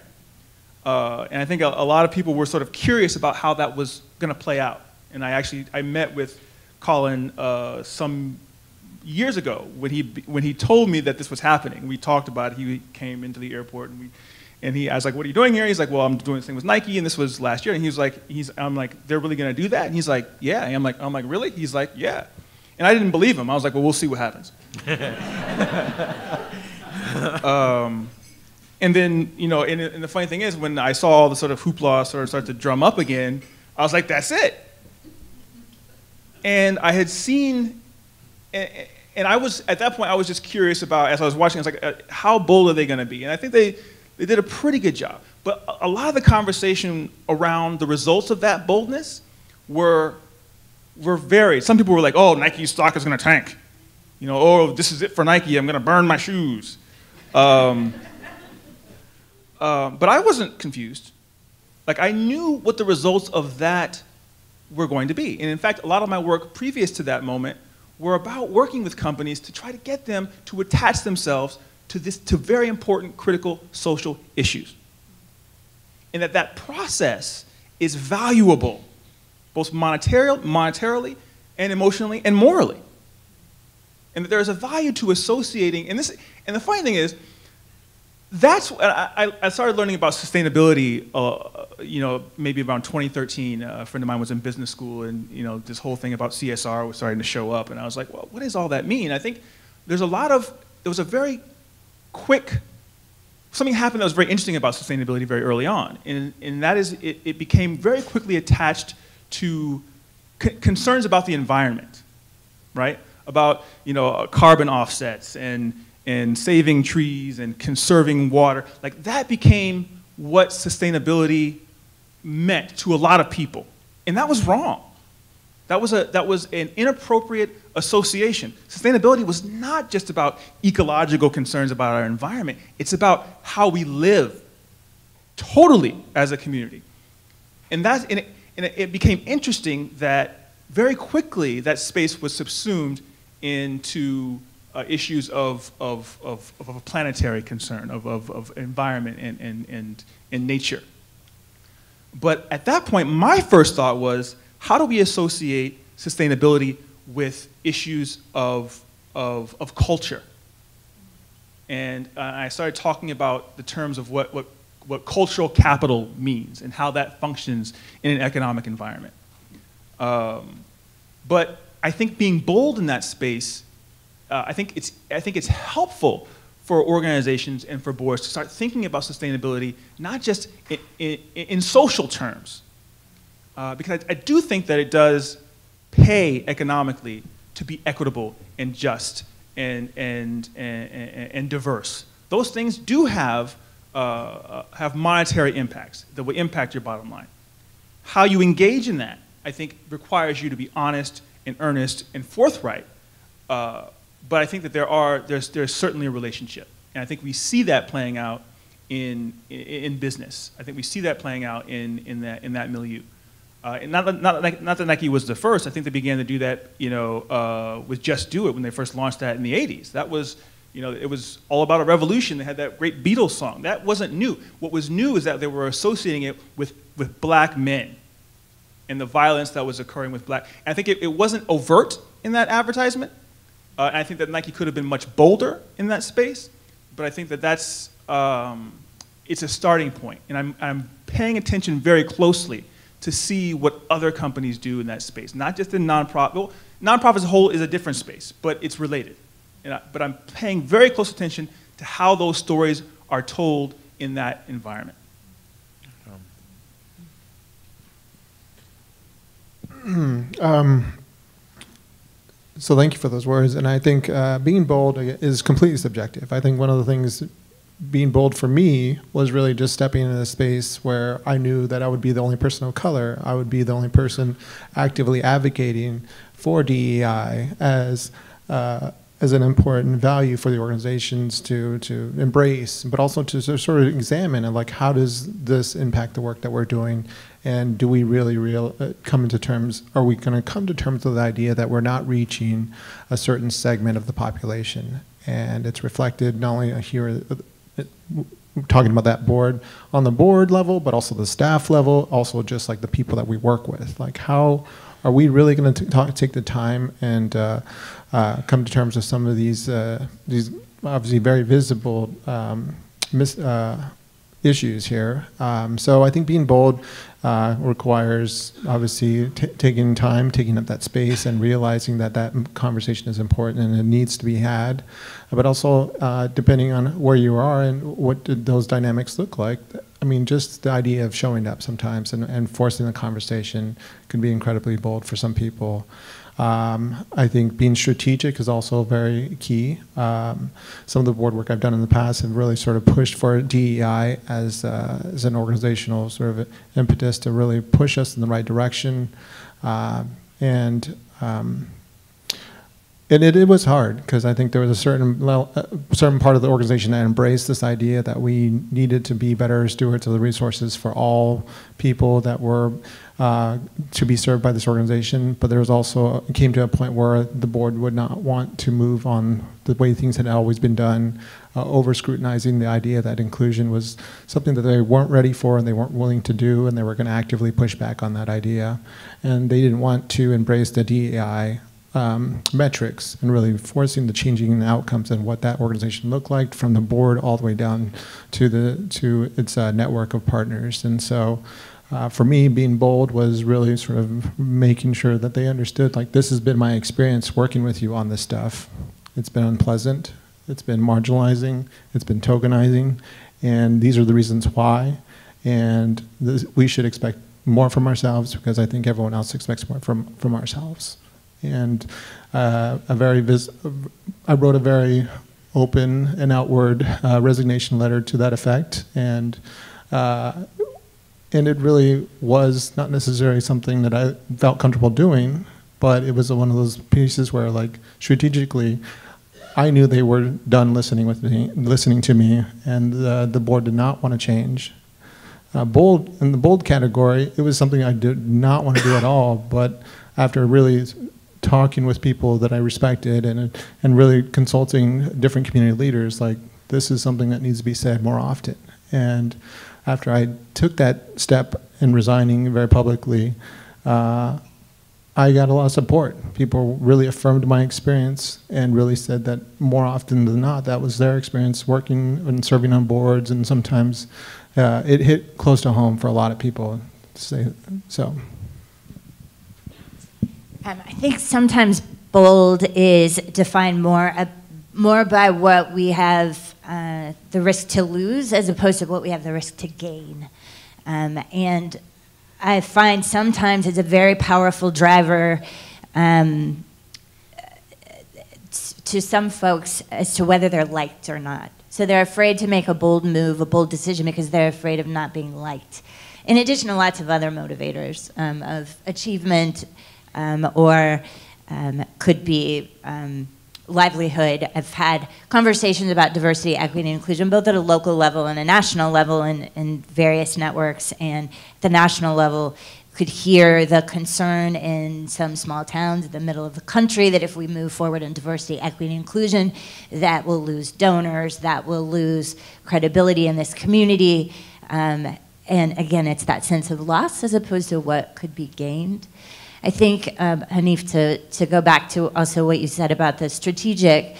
And I think a lot of people were sort of curious about how that was going to play out. And I met with Colin some years ago when he told me that this was happening. We talked about it. He came into the airport I was like, "What are you doing here?" He's like, "Well, I'm doing this thing with Nike, and this was last year." And I'm like, "They're really going to do that?" And he's like, "Yeah." And I'm like, "Really?" He's like, "Yeah." And I didn't believe him. I was like, "Well, we'll see what happens." And then, and the funny thing is, when I saw all the sort of hoopla sort of start to drum up again, I was like, "That's it." And I had seen, and I was, at that point, I was just curious about, as I was watching, I was like, how bold are they going to be? And I think they did a pretty good job. But a lot of the conversation around the results of that boldness were varied. Some people were like, "Oh, Nike's stock is going to tank. Oh, this is it for Nike. I'm going to burn my shoes." But I wasn't confused. Like, I knew what the results of that were going to be. And in fact, a lot of my work previous to that moment were about working with companies to try to get them to attach themselves to very important, critical social issues. And that process is valuable, both monetarily and emotionally and morally. And that there's a value to associating, and the funny thing is, I started learning about sustainability, maybe around 2013. A friend of mine was in business school, and this whole thing about CSR was starting to show up, and I was like, "Well, what does all that mean?" I think there was a very quick, something happened that was very interesting about sustainability very early on, and that is it became very quickly attached to concerns about the environment, right? About carbon offsets and saving trees and conserving water. Like, that became what sustainability meant to a lot of people. And that was wrong. That was an inappropriate association. Sustainability was not just about ecological concerns about our environment. It's about how we live totally as a community. And it became interesting that very quickly that space was subsumed into issues of a planetary concern, of environment and nature. But at that point, my first thought was, how do we associate sustainability with issues of culture? And I started talking about the terms of what cultural capital means and how that functions in an economic environment. But I think being bold in that space, I think it's helpful for organizations and for boards to start thinking about sustainability not just in social terms, because I do think that it does pay economically to be equitable and just and diverse. Those things do have monetary impacts that will impact your bottom line. How you engage in that, I think, requires you to be honest and earnest and forthright. But I think that there's certainly a relationship, and I think we see that playing out in business. I think we see that playing out in that milieu. And not that Nike was the first. I think they began to do that, with Just Do It when they first launched that in the '80s. That was, it was all about a revolution. They had that great Beatles song. That wasn't new. What was new is that they were associating it with black men and the violence that was occurring with black. And I think it wasn't overt in that advertisement. And I think that Nike could have been much bolder in that space, but I think that it's a starting point. And I'm paying attention very closely to see what other companies do in that space, not just in nonprofit. Well, nonprofit as a whole is a different space, but it's related. But I'm paying very close attention to how those stories are told in that environment. So thank you for those words. And I think being bold is completely subjective. I think one of the things being bold for me was really just stepping into a space where I knew that I would be the only person of color. I would be the only person actively advocating for DEI as as an important value for the organizations to embrace, but also to sort of examine and like, how does this impact the work that we're doing, and do we really come into terms? Are we going to come to terms with the idea that we're not reaching a certain segment of the population, and it's reflected not only here, talking about that board on the board level, but also the staff level, also just like the people that we work with. Like, how are we really going to take the time and come to terms with some of these obviously very visible issues here? So I think being bold requires obviously taking time, taking up that space, and realizing that that conversation is important and it needs to be had. But also, depending on where you are and what those dynamics look like, I mean, just the idea of showing up sometimes and forcing the conversation can be incredibly bold for some people. I think being strategic is also very key. Some of the board work I've done in the past have really sort of pushed for DEI as an organizational sort of impetus to really push us in the right direction. And it was hard, because I think there was a certain part of the organization that embraced this idea that we needed to be better stewards of the resources for all people that were to be served by this organization. But there was also, it came to a point where the board would not want to move on the way things had always been done, over scrutinizing the idea that inclusion was something that they weren't ready for and they weren't willing to do, and they were going to actively push back on that idea. And they didn't want to embrace the DEI metrics and really forcing the changing outcomes and what that organization looked like, from the board all the way down to its network of partners. And so for me, being bold was really sort of making sure that they understood, like, this has been my experience working with you on this stuff. It's been unpleasant, it's been marginalizing, it's been tokenizing, and these are the reasons why. And we should expect more from ourselves, because I think everyone else expects more from ourselves. And I wrote a very open and outward resignation letter to that effect, and it really was not necessarily something that I felt comfortable doing, but it was one of those pieces where, like, strategically, I knew they were done listening to me, and the board did not want to change. Bold, in the bold category, it was something I did not want to do at all, but after really talking with people that I respected and really consulting different community leaders, like, this is something that needs to be said more often. And after I took that step in resigning very publicly, I got a lot of support. People really affirmed my experience and really said that more often than not, that was their experience working and serving on boards, and sometimes it hit close to home for a lot of people to say so. I think sometimes bold is defined more by what we have the risk to lose, as opposed to what we have the risk to gain. And I find sometimes it's a very powerful driver to some folks as to whether they're liked or not. So they're afraid to make a bold move, a bold decision, because they're afraid of not being liked. In addition to lots of other motivators of achievement, or could be livelihood. I've had conversations about diversity, equity, and inclusion, both at a local level and a national level in various networks. And at the national level, could hear the concern in some small towns in the middle of the country that if we move forward in diversity, equity, and inclusion, that we'll lose donors, that we'll lose credibility in this community. And again, it's that sense of loss as opposed to what could be gained. I think, Hanif, to go back to also what you said about the strategic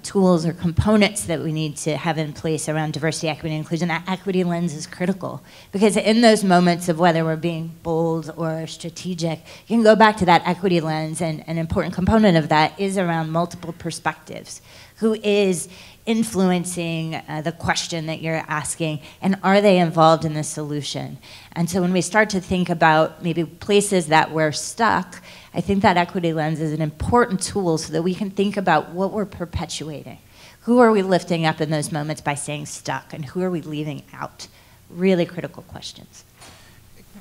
tools or components that we need to have in place around diversity, equity, and inclusion, that equity lens is critical. Because in those moments of whether we're being bold or strategic, you can go back to that equity lens, and an important component of that is around multiple perspectives. Who is influencing the question that you're asking, and are they involved in the solution? And so when we start to think about maybe places that we're stuck, I think that equity lens is an important tool so that we can think about what we're perpetuating. Who are we lifting up in those moments by saying stuck, and who are we leaving out? Really critical questions.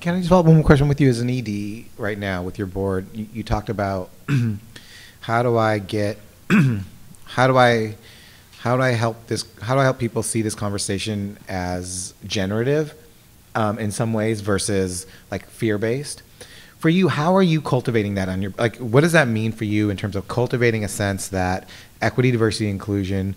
Can I just follow up one more question with you as an ED right now with your board? You talked about how do I get how do I help people see this conversation as generative in some ways versus like fear-based? For you, how are you cultivating that on your, like, what does that mean for you in terms of cultivating a sense that equity, diversity, inclusion,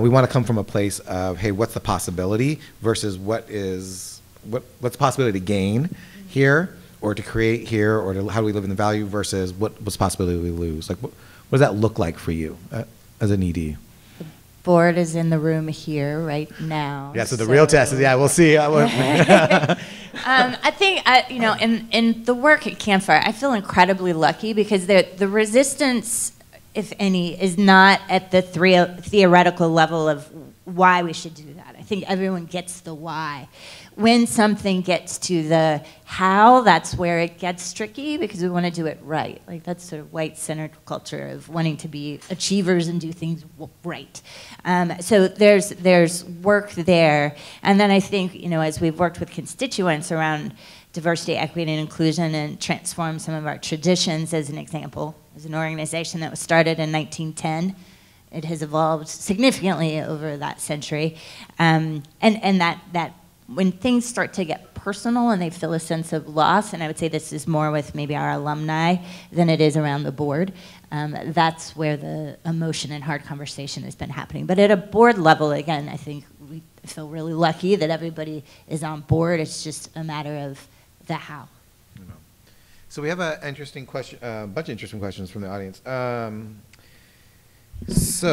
we want to come from a place of, hey, what's the possibility versus what's the possibility to gain here or to create here, or how do we live in the value versus what's the possibility we lose? Like, what does that look like for you as an ED? Board is in the room here right now. Yeah, so the real test is, yeah, we'll see. I think, in the work at Campfire, I feel incredibly lucky because the resistance, if any, is not at the theoretical level of why we should do that. I think everyone gets the why. When something gets to the how, that's where it gets tricky because we want to do it right. Like that's sort of white-centered culture of wanting to be achievers and do things right. So there's work there. And then I think, as we've worked with constituents around diversity, equity, and inclusion and transformed some of our traditions, as an example, as an organization that was started in 1910, it has evolved significantly over that century. And that when things start to get personal and they feel a sense of loss, and I would say this is more with maybe our alumni than it is around the board, that's where the emotion and hard conversation has been happening. But at a board level, again, I think we feel really lucky that everybody is on board. It's just a matter of the how. So we have a interesting question, bunch of interesting questions from the audience. This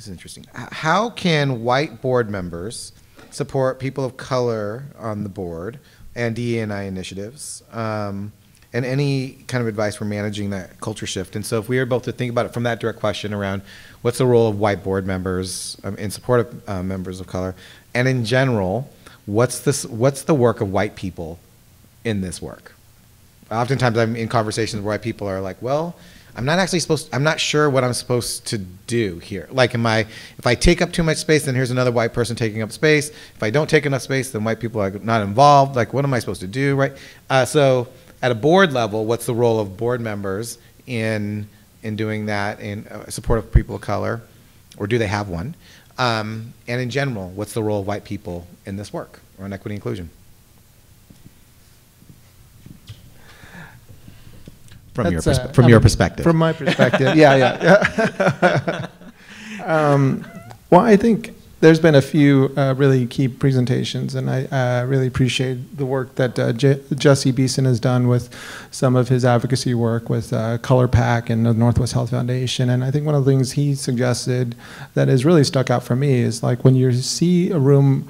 is interesting. How can white board members support people of color on the board and DE&I initiatives? And any kind of advice for managing that culture shift? And so if we were both to think about it from that direct question around what's the role of white board members in support of members of color, and in general, what's the work of white people in this work? Oftentimes I'm in conversations where white people are like, well, I'm not sure what I'm supposed to do here. Like, if I take up too much space, then here's another white person taking up space. If I don't take enough space, then white people are not involved. Like, what am I supposed to do, right? So at a board level, what's the role of board members in doing that in support of people of color, or do they have one? And in general, what's the role of white people in this work on equity and inclusion? From your perspective. From my perspective, yeah. Well, I think there's been a few really key presentations, and I really appreciate the work that Jesse Beeson has done with some of his advocacy work with Color Pack and the Northwest Health Foundation. And I think one of the things he suggested that has really stuck out for me is like when you see a room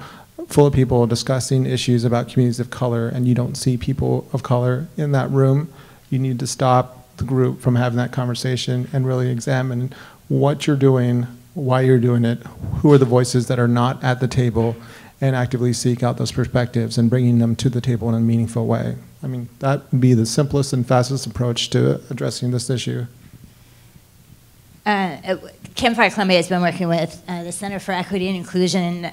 full of people discussing issues about communities of color and you don't see people of color in that room, you need to stop the group from having that conversation and really examine what you're doing, why you're doing it, who are the voices that are not at the table, and actively seek out those perspectives and bringing them to the table in a meaningful way. I mean, that would be the simplest and fastest approach to addressing this issue. Campfire Columbia has been working with the Center for Equity and Inclusion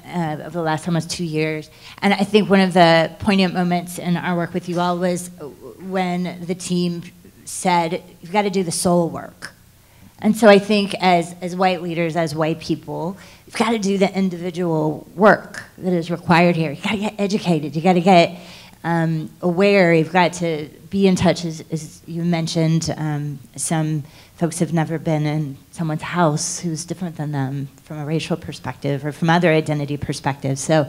over the last almost 2 years. And I think one of the poignant moments in our work with you all was when the team said, you've got to do the soul work. And so I think as white leaders, as white people, you've got to do the individual work that is required here. You've got to get educated. You've got to get aware. You've got to be in touch, as you mentioned. Some folks have never been in someone's house who's different than them from a racial perspective or from other identity perspectives. So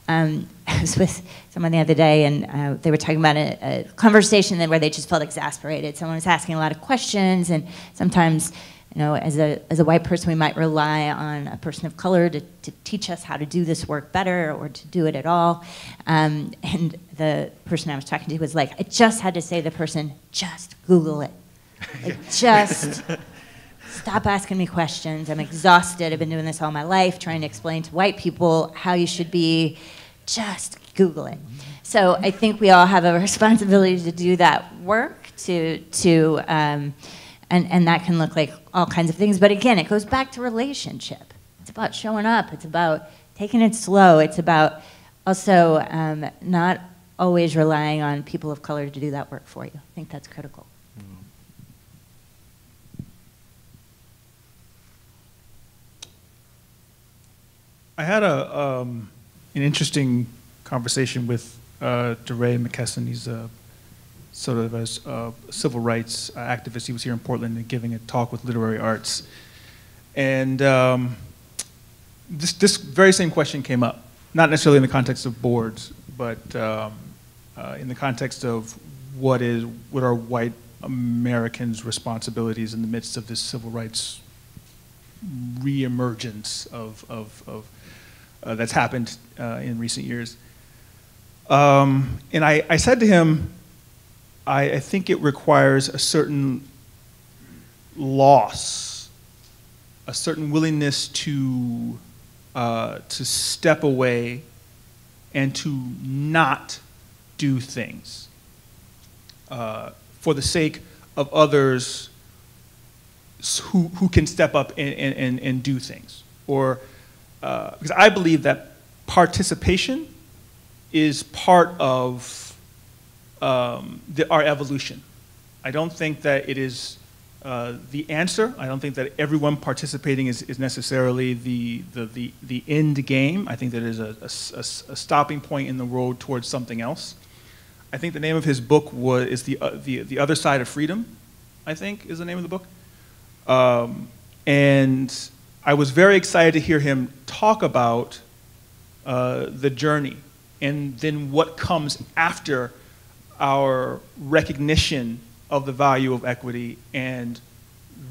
I was with someone the other day, and they were talking about a conversation where they just felt exasperated. Someone was asking a lot of questions, and sometimes, as a white person, we might rely on a person of color to teach us how to do this work better or to do it at all. And the person I was talking to was like, I just had to say to the person, just Google it. Like, just stop asking me questions. I'm exhausted. I've been doing this all my life, trying to explain to white people how you should be. Just Google it. So I think we all have a responsibility to do that work, and that can look like all kinds of things. But again, it goes back to relationship. It's about showing up. It's about taking it slow. It's about also not always relying on people of color to do that work for you. I think that's critical. I had an interesting conversation with DeRay McKesson. He's sort of a civil rights activist. He was here in Portland and giving a talk with Literary Arts. And this very same question came up, not necessarily in the context of boards, but in the context of what are white Americans' responsibilities in the midst of this civil rights reemergence of that's happened in recent years. And I said to him, I think it requires a certain loss, a certain willingness to step away and to not do things for the sake of others who can step up and do things. Or because I believe that participation is part of our evolution. I don't think that it is the answer. I don't think that everyone participating is necessarily the end game. I think that it is a stopping point in the road towards something else. I think the name of his book is the Other Side of Freedom, I think is the name of the book. And I was very excited to hear him talk about the journey and then what comes after our recognition of the value of equity and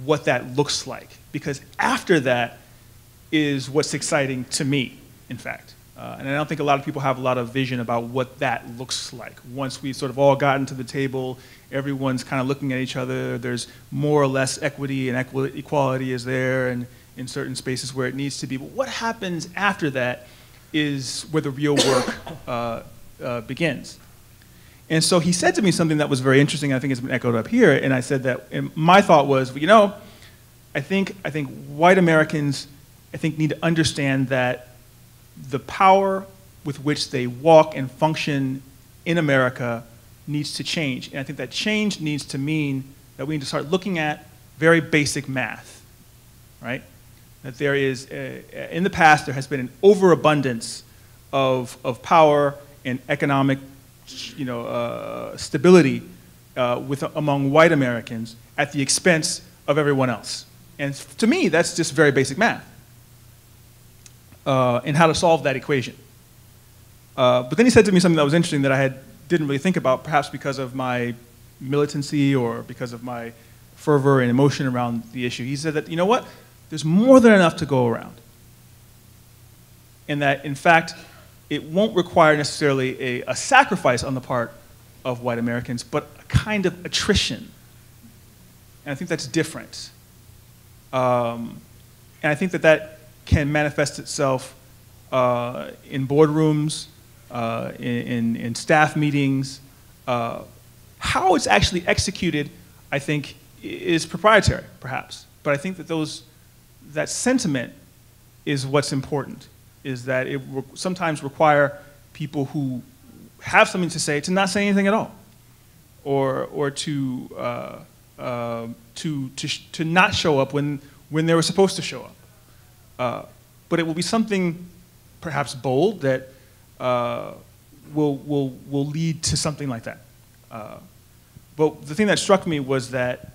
what that looks like. Because after that is what's exciting to me, in fact. And I don't think a lot of people have a lot of vision about what that looks like. Once we've sort of all gotten to the table, everyone's kind of looking at each other, there's more or less equity and equality is there and in certain spaces where it needs to be. But what happens after that is where the real work begins. And so he said to me something that was very interesting, I think it's been echoed up here, and I said that, and my thought was, you know, I think white Americans, need to understand that the power with which they walk and function in America needs to change. And I think that change needs to mean that we need to start looking at very basic math, right? That there is, in the past, there has been an overabundance of power and economic stability among white Americans at the expense of everyone else. And to me, that's just very basic math. And how to solve that equation. But then he said to me something that was interesting that I didn't really think about, perhaps because of my militancy or because of my fervor and emotion around the issue. He said that, you know what, there's more than enough to go around. And that, in fact, it won't require necessarily a sacrifice on the part of white Americans, but a kind of attrition. And I think that's different. And I think that can manifest itself in boardrooms, in staff meetings. How it's actually executed, I think, is proprietary, perhaps. But I think that that sentiment is what's important, is that it sometimes require people who have something to say to not say anything at all, or to not show up when they were supposed to show up. But it will be something perhaps bold that will lead to something like that. But the thing that struck me was that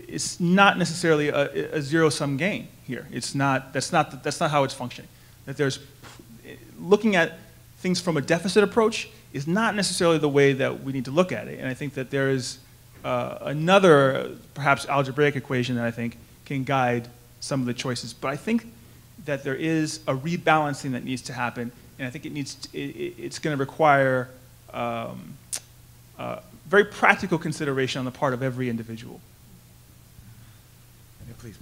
it's not necessarily a zero-sum game here. That's not how it's functioning. That there's looking at things from a deficit approach is not necessarily the way that we need to look at it. And I think that there is another perhaps algebraic equation that I think can guide some of the choices. But I think that there is a rebalancing that needs to happen, and I think it's going to require very practical consideration on the part of every individual. Yeah, please.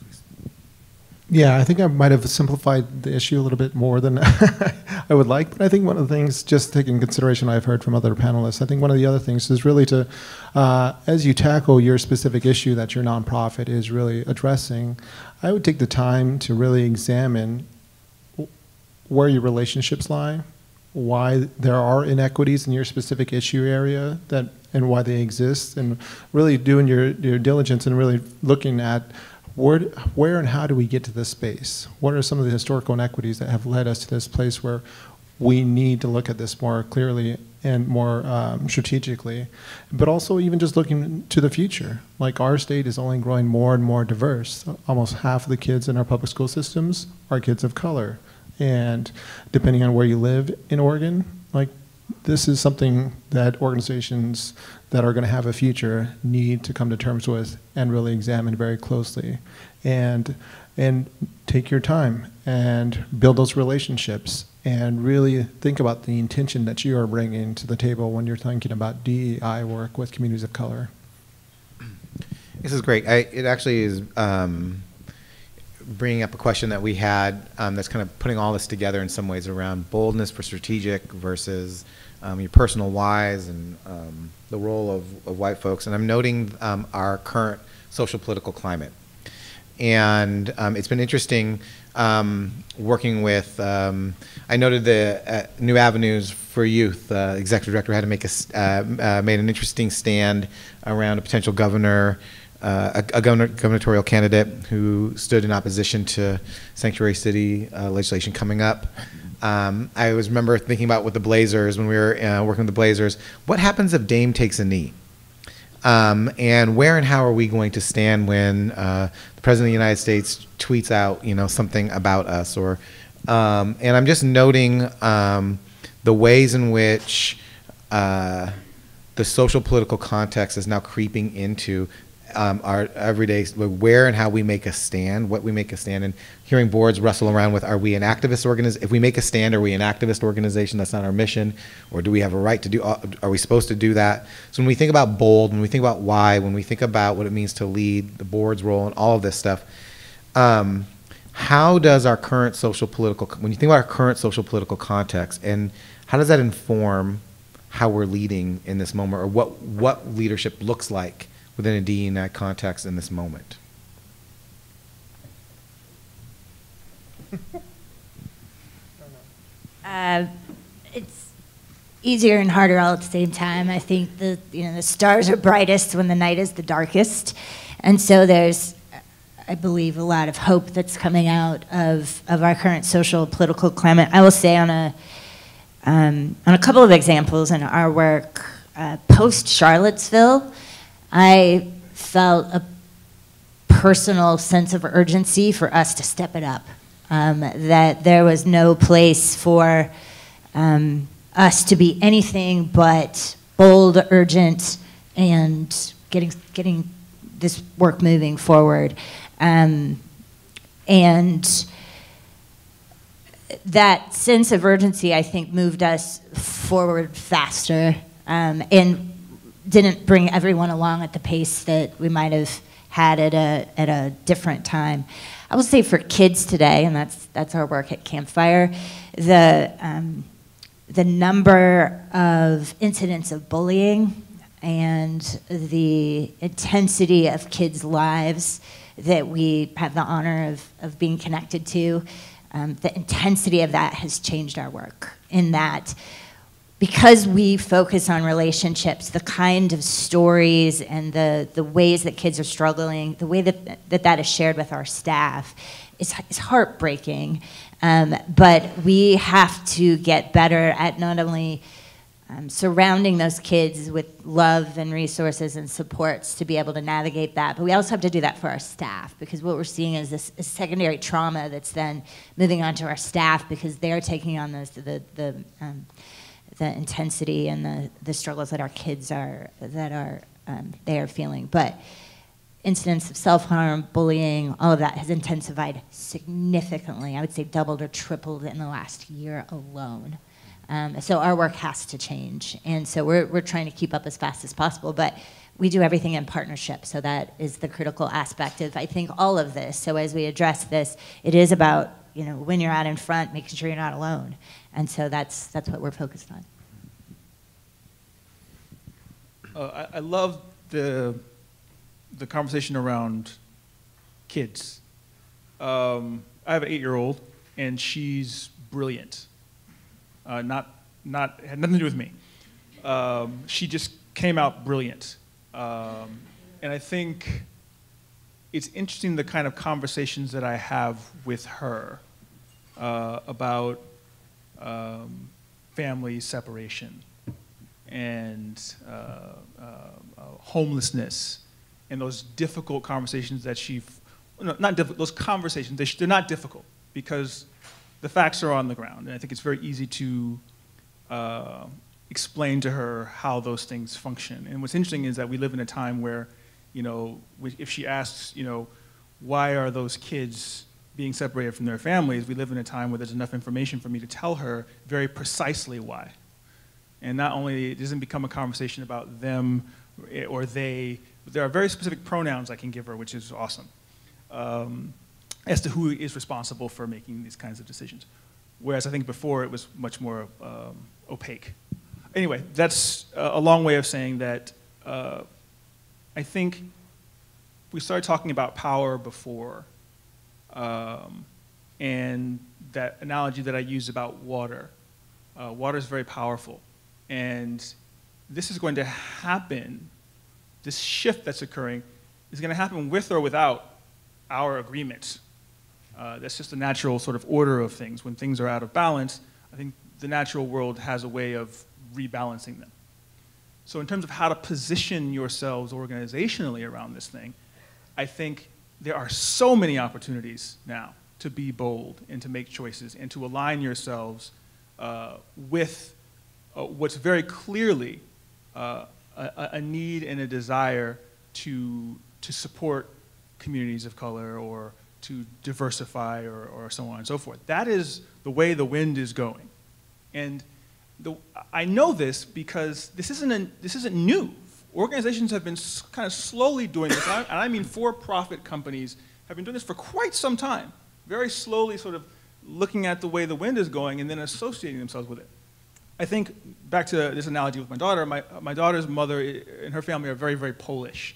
Yeah, I think I might have simplified the issue a little bit more than I would like, but I think one of the things, just taking consideration I've heard from other panelists, I think one of the other things is really to, as you tackle your specific issue that your nonprofit is really addressing, I would take the time to really examine where your relationships lie, why there are inequities in your specific issue area, and why they exist, and really doing your diligence and really looking at where and how do we get to this space? What are some of the historical inequities that have led us to this place where we need to look at this more clearly and more strategically, but also even just looking to the future. Like, our state is only growing more and more diverse. Almost half of the kids in our public school systems are kids of color. And depending on where you live in Oregon, like, this is something that organizations that are going to have a future need to come to terms with and really examine very closely. And take your time and build those relationships and really think about the intention that you are bringing to the table when you're thinking about DEI work with communities of color. This is great. It actually is bringing up a question that we had that's kind of putting all this together in some ways around boldness for strategic versus your personal whys and the role of white folks. And I'm noting our current social political climate. And it's been interesting working with, I noted the New Avenues for Youth executive director had to make made an interesting stand around a potential governor, a gubernatorial candidate who stood in opposition to sanctuary city legislation coming up. I remember thinking about with the Blazers, when we were working with the Blazers, what happens if Dame takes a knee? And where and how are we going to stand when the President of the United States tweets out, something about us? Or, and I'm just noting the ways in which the social political context is now creeping into our everyday, where and how we make a stand, what we make a stand, and hearing boards wrestle around with, are we an activist organization? If we make a stand, are we an activist organization? That's not our mission. Or do we have a right to do, are we supposed to do that? So when we think about bold, when we think about why, when we think about what it means to lead, the board's role, and all of this stuff, how does our current social political, when you think about our current social political context, and how does that inform how we're leading in this moment, or what leadership looks like within a DEI context in this moment? It's easier and harder all at the same time. I think the stars are brightest when the night is the darkest, and so there's, I believe, a lot of hope that's coming out of our current social political climate. I will say on a couple of examples in our work, post Charlottesville, I felt a personal sense of urgency for us to step it up, that there was no place for us to be anything but bold, urgent, and getting this work moving forward. And that sense of urgency, I think, moved us forward faster, and didn't bring everyone along at the pace that we might have had at a different time. I will say for kids today, and that's our work at Campfire, the number of incidents of bullying and the intensity of kids' lives that we have the honor of being connected to, the intensity of that has changed our work in that, because we focus on relationships, the kind of stories and the ways that kids are struggling, the way that is shared with our staff is heartbreaking. But we have to get better at not only surrounding those kids with love and resources and supports to be able to navigate that, but we also have to do that for our staff, because what we're seeing is this secondary trauma that's then moving on to our staff because they're taking on the intensity and the struggles that our kids are feeling. But incidents of self-harm, bullying, all of that has intensified significantly. I would say doubled or tripled in the last year alone. So our work has to change, and so we're trying to keep up as fast as possible. But we do everything in partnership, so that is the critical aspect of, I think, all of this. So as we address this, it is about, when you're out in front, making sure you're not alone. And so that's what we're focused on. I love the conversation around kids. I have an 8-year-old, and she's brilliant. Had nothing to do with me. She just came out brilliant. And I think it's interesting the kind of conversations that I have with her about family separation and homelessness, and those difficult conversations that not difficult, those conversations, they're not difficult because the facts are on the ground, and I think it's very easy to explain to her how those things function. And what's interesting is that we live in a time where, if she asks, why are those kids being separated from their families, we live in a time where there's enough information for me to tell her very precisely why. And not only it doesn't become a conversation about them or they, but there are very specific pronouns I can give her, which is awesome, as to who is responsible for making these kinds of decisions. Whereas I think before it was much more opaque. Anyway, that's a long way of saying that I think we started talking about power before, and that analogy that I used about water. Water is very powerful, and this is going to happen, this shift that's occurring is going to happen with or without our agreement. That's just the natural sort of order of things. When things are out of balance, I think the natural world has a way of rebalancing them. So in terms of how to position yourselves organizationally around this thing, I think there are so many opportunities now to be bold and to make choices and to align yourselves with what's very clearly a need and a desire to support communities of color or to diversify or so on and so forth. That is the way the wind is going. And I know this because this isn't new. Organizations have been kind of slowly doing this, and I mean for-profit companies have been doing this for quite some time, very slowly sort of looking at the way the wind is going and then associating themselves with it. I think, back to this analogy with my daughter, my daughter's mother and her family are very, very Polish.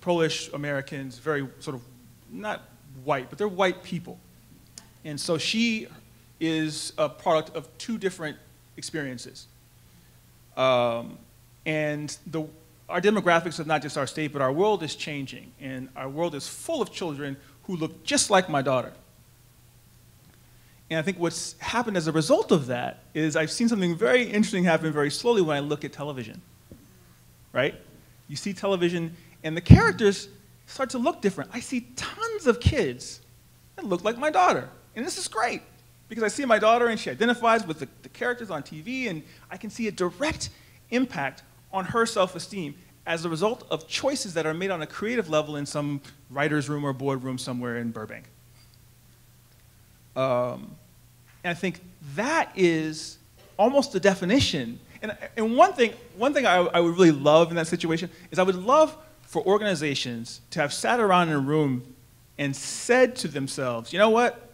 Polish Americans, very sort of, not white, but they're white people. And so she is a product of two different experiences. Our demographics of not just our state, but our world is changing. And our world is full of children who look just like my daughter. And I think what's happened as a result of that is I've seen something very interesting happen very slowly when I look at television, right? You see television, and the characters start to look different. I see tons of kids that look like my daughter. And this is great, because I see my daughter, and she identifies with the characters on TV, and I can see a direct impact on her self-esteem as a result of choices that are made on a creative level in some writer's room or boardroom somewhere in Burbank. And I think that is almost the definition. And one thing I would really love in that situation is I would love for organizations to have sat around in a room and said to themselves, you know what?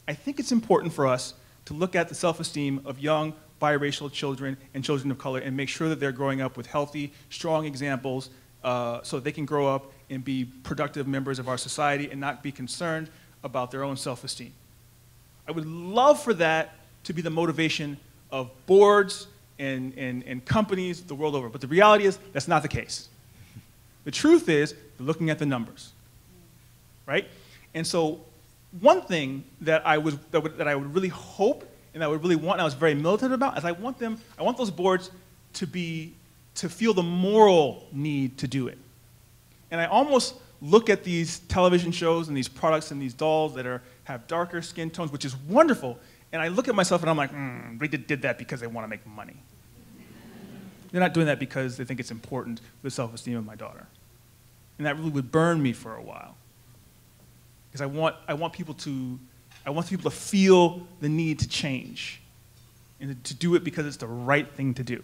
I think it's important for us to look at the self-esteem of young biracial children and children of color and make sure that they're growing up with healthy, strong examples so they can grow up and be productive members of our society and not be concerned about their own self-esteem. I would love for that to be the motivation of boards and companies the world over. But the reality is that's not the case. The truth is they're looking at the numbers, right? And so one thing that I would really hope and I would really want, and I was very militant about, is I want those boards to feel the moral need to do it. And I almost look at these television shows and these products and these dolls that have darker skin tones, which is wonderful, and I look at myself and I'm like, they did that because they want to make money. They're not doing that because they think it's important for the self-esteem of my daughter. And that really would burn me for a while. Because I want people to feel the need to change and to do it because it's the right thing to do.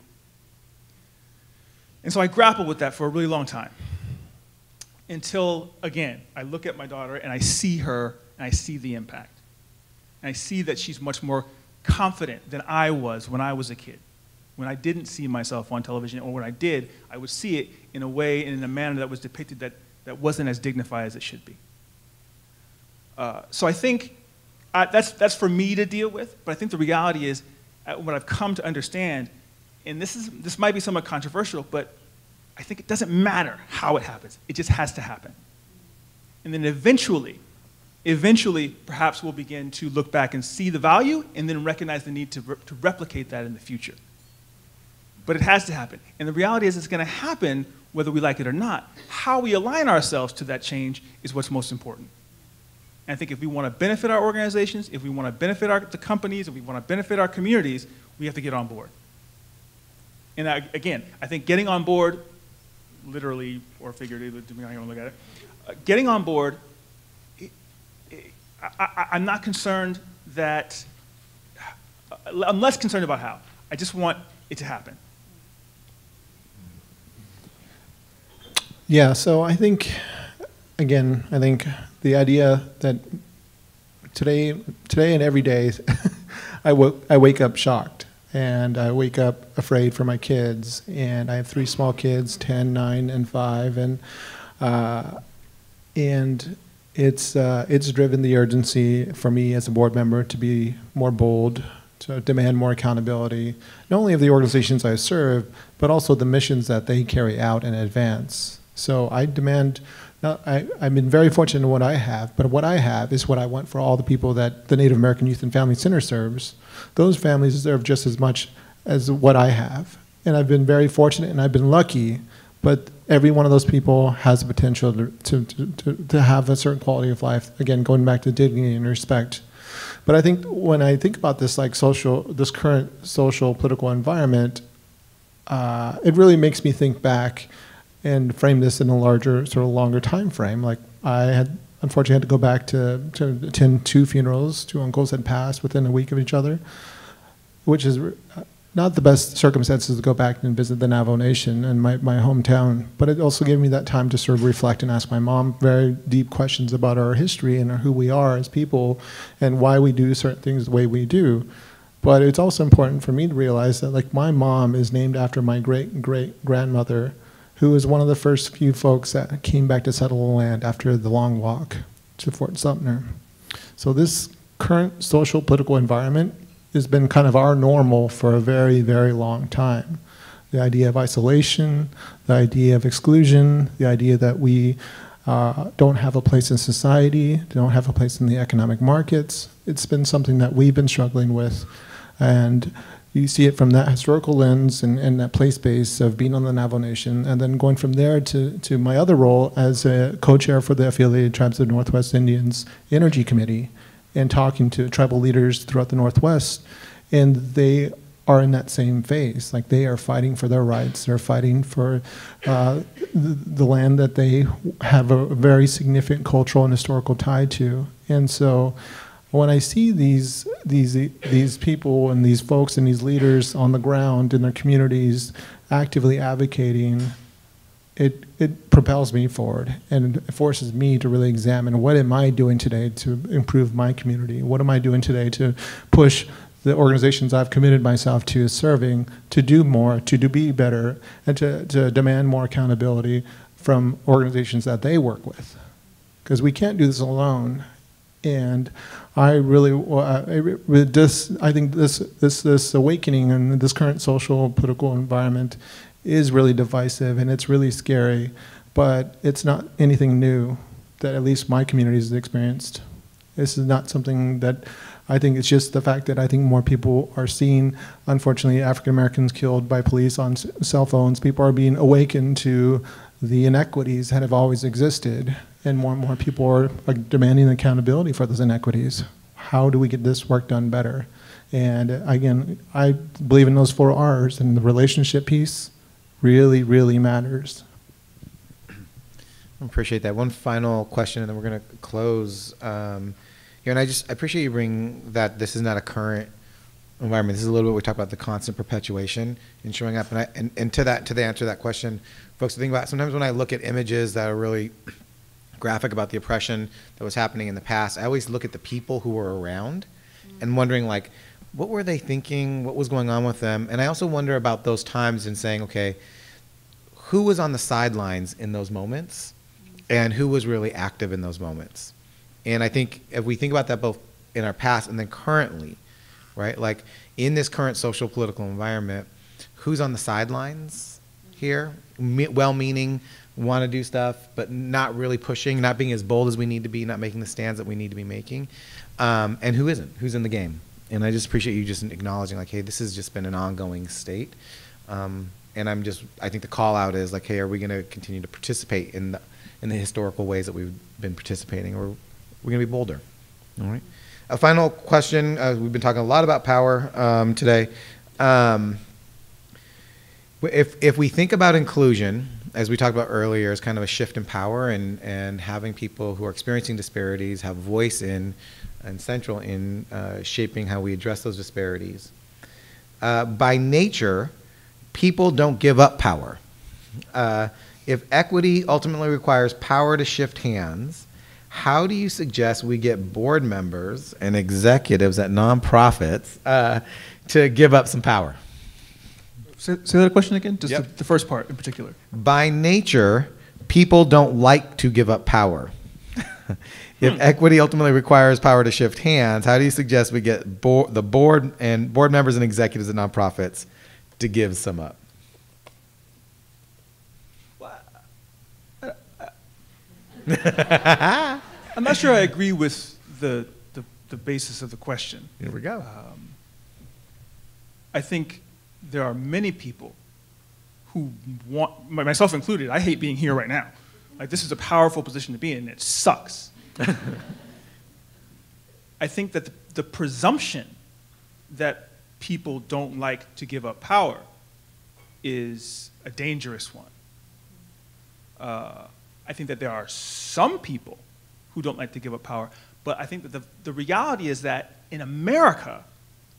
And so I grappled with that for a really long time. Until, again, I look at my daughter and I see her and I see the impact. And I see that she's much more confident than I was when I was a kid. When I didn't see myself on television, or when I did, I would see it in a way and in a manner that was depicted that wasn't as dignified as it should be. So I think that's for me to deal with, but I think the reality is what I've come to understand, and this might be somewhat controversial, but I think it doesn't matter how it happens. It just has to happen. And then eventually, perhaps we'll begin to look back and see the value and then recognize the need to replicate that in the future. But it has to happen. And the reality is it's going to happen whether we like it or not. How we align ourselves to that change is what's most important. And I think if we want to benefit our organizations, if we want to benefit the companies, if we want to benefit our communities, we have to get on board. And again, I think getting on board, literally or figuratively, depending on how you want to look at it, getting on board, I'm not concerned that, I'm less concerned about how. I just want it to happen. Yeah, so I think, again, I think the idea that today and every day, I wake up shocked, and I wake up afraid for my kids, and I have 3 small kids, 10, 9, and 5, and it's driven the urgency for me as a board member to be more bold, to demand more accountability, not only of the organizations I serve, but also the missions that they carry out and advance. So I demand, I've been very fortunate in what I have, but what I have is what I want for all the people that the Native American Youth and Family Center serves. Those families deserve just as much as what I have. And I've been very fortunate and I've been lucky, but every one of those people has the potential to have a certain quality of life. Again, going back to dignity and respect. But I think when I think about this, like this current social political environment, it really makes me think back and frame this in a larger, sort of longer time frame. Like unfortunately had to go back to attend 2 funerals. 2 uncles had passed within a week of each other, which is not the best circumstances to go back and visit the Navajo Nation and my hometown. But it also gave me that time to sort of reflect and ask my mom very deep questions about our history and who we are as people and why we do certain things the way we do. But it's also important for me to realize that, like, my mom is named after my great-great-grandmother, who was one of the first few folks that came back to settle the land after the long walk to Fort Sumter. So this current social political environment has been kind of our normal for a very, very long time. The idea of isolation, the idea of exclusion, the idea that we don't have a place in society, don't have a place in the economic markets. It's been something that we've been struggling with. And you see it from that historical lens and that place base of being on the Navajo Nation, and then going from there to my other role as a co-chair for the Affiliated Tribes of the Northwest Indians Energy Committee, and talking to tribal leaders throughout the Northwest, and they are in that same phase. Like, they are fighting for their rights. They're fighting for the land that they have a very significant cultural and historical tie to. And so when I see these people and these folks and these leaders on the ground in their communities actively advocating, it propels me forward, and it forces me to really examine, what am I doing today to improve my community? What am I doing today to push the organizations I've committed myself to serving to do more, to be better, and to demand more accountability from organizations that they work with? Because we can't do this alone. And I think this awakening and this current social political environment is really divisive, and it's really scary, but it's not anything new that at least my community has experienced. This is not something that, I think it's just the fact that I think more people are seeing, unfortunately, African Americans killed by police on cell phones. People are being awakened to the inequities that have always existed, and more people are demanding accountability for those inequities. How do we get this work done better? And again, I believe in those 4 R's, and the relationship piece really, really matters. I appreciate that. One final question, and then we're going to close here. And I appreciate you bringing that this is not a current environment. This is a little bit, we talk about the constant perpetuation and showing up. And to the answer to that question, folks, think about, sometimes when I look at images that are really graphic about the oppression that was happening in the past, I always look at the people who were around and wondering, like, what were they thinking? What was going on with them? And I also wonder about those times and saying, okay, who was on the sidelines in those moments and who was really active in those moments? And I think if we think about that both in our past and then currently, right? Like, in this current social political environment, who's on the sidelines here, well-meaning, want to do stuff, but not really pushing, not being as bold as we need to be, not making the stands that we need to be making, and who isn't, who's in the game. And I just appreciate you just acknowledging, like, hey, this has just been an ongoing state. And I think the call out is like, hey, are we going to continue to participate in the historical ways that we've been participating, or we're going to be bolder? All right. A final question. We've been talking a lot about power today. If we think about inclusion, as we talked about earlier, as kind of a shift in power and having people who are experiencing disparities have voice in and central in shaping how we address those disparities. By nature, people don't give up power. If equity ultimately requires power to shift hands, how do you suggest we get board members and executives at nonprofits to give up some power? Say that question again? Just Yep. the first part in particular. By nature, people don't like to give up power. If equity ultimately requires power to shift hands, how do you suggest we get the board members and executives at nonprofits to give some up? I'm not sure I agree with the basis of the question. Here we go. I think there are many people who want, myself included, I hate being here right now. Like, this is a powerful position to be in, and it sucks. I think that the presumption that people don't like to give up power is a dangerous one. I think that there are some people who don't like to give up power, but I think that the reality is that in America,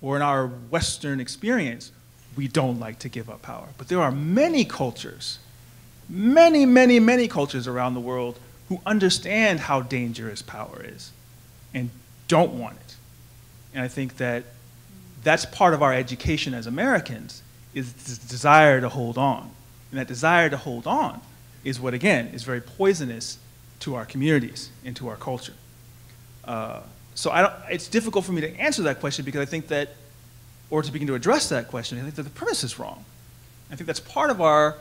or in our Western experience, we don't like to give up power. But there are many cultures, many, many, many cultures around the world who understand how dangerous power is and don't want it. And I think that that's part of our education as Americans, is this desire to hold on. And that desire to hold on is what, again, is very poisonous to our communities and to our culture. So it's difficult for me to answer that question, because I think that, or to begin to address that question, I think that the premise is wrong. I think that's part of our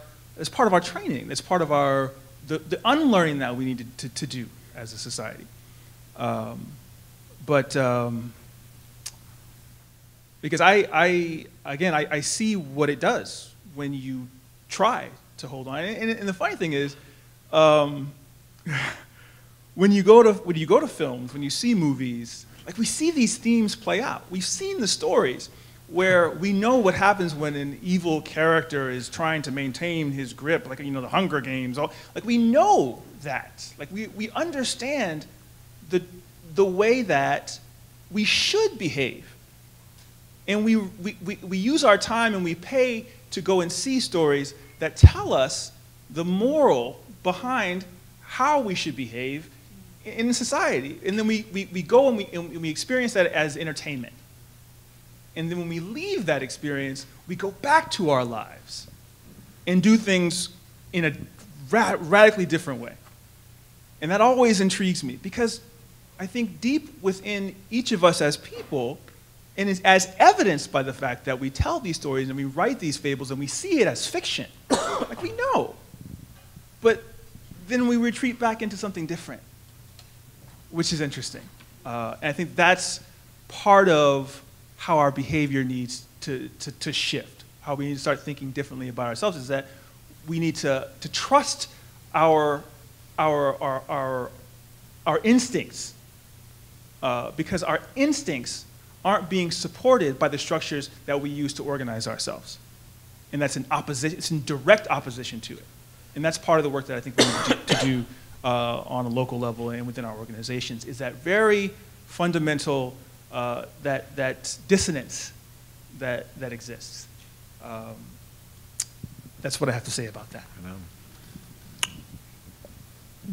training. That's part of the unlearning that we need to do as a society. Because I see what it does when you try to hold on. And the funny thing is, when you go to films, when you see movies, like, we see these themes play out. We've seen the stories where we know what happens when an evil character is trying to maintain his grip, like, the Hunger Games. Like, we know that. Like, we understand the way that we should behave. And we use our time and we pay to go and see stories that tell us the moral behind how we should behave in society. And then we go and we experience that as entertainment. And then when we leave that experience, we go back to our lives and do things in a radically different way. And that always intrigues me, because I think deep within each of us as people, and is as evidenced by the fact that we tell these stories and we write these fables and we see it as fiction, like, we know. But then we retreat back into something different, which is interesting. And I think that's part of how our behavior needs to shift, how we need to start thinking differently about ourselves, is that we need to trust our instincts, because our instincts aren't being supported by the structures that we use to organize ourselves. And that's it's in direct opposition to it. And that's part of the work that I think we need to do on a local level and within our organizations, is that very fundamental that dissonance that exists. That's what I have to say about that.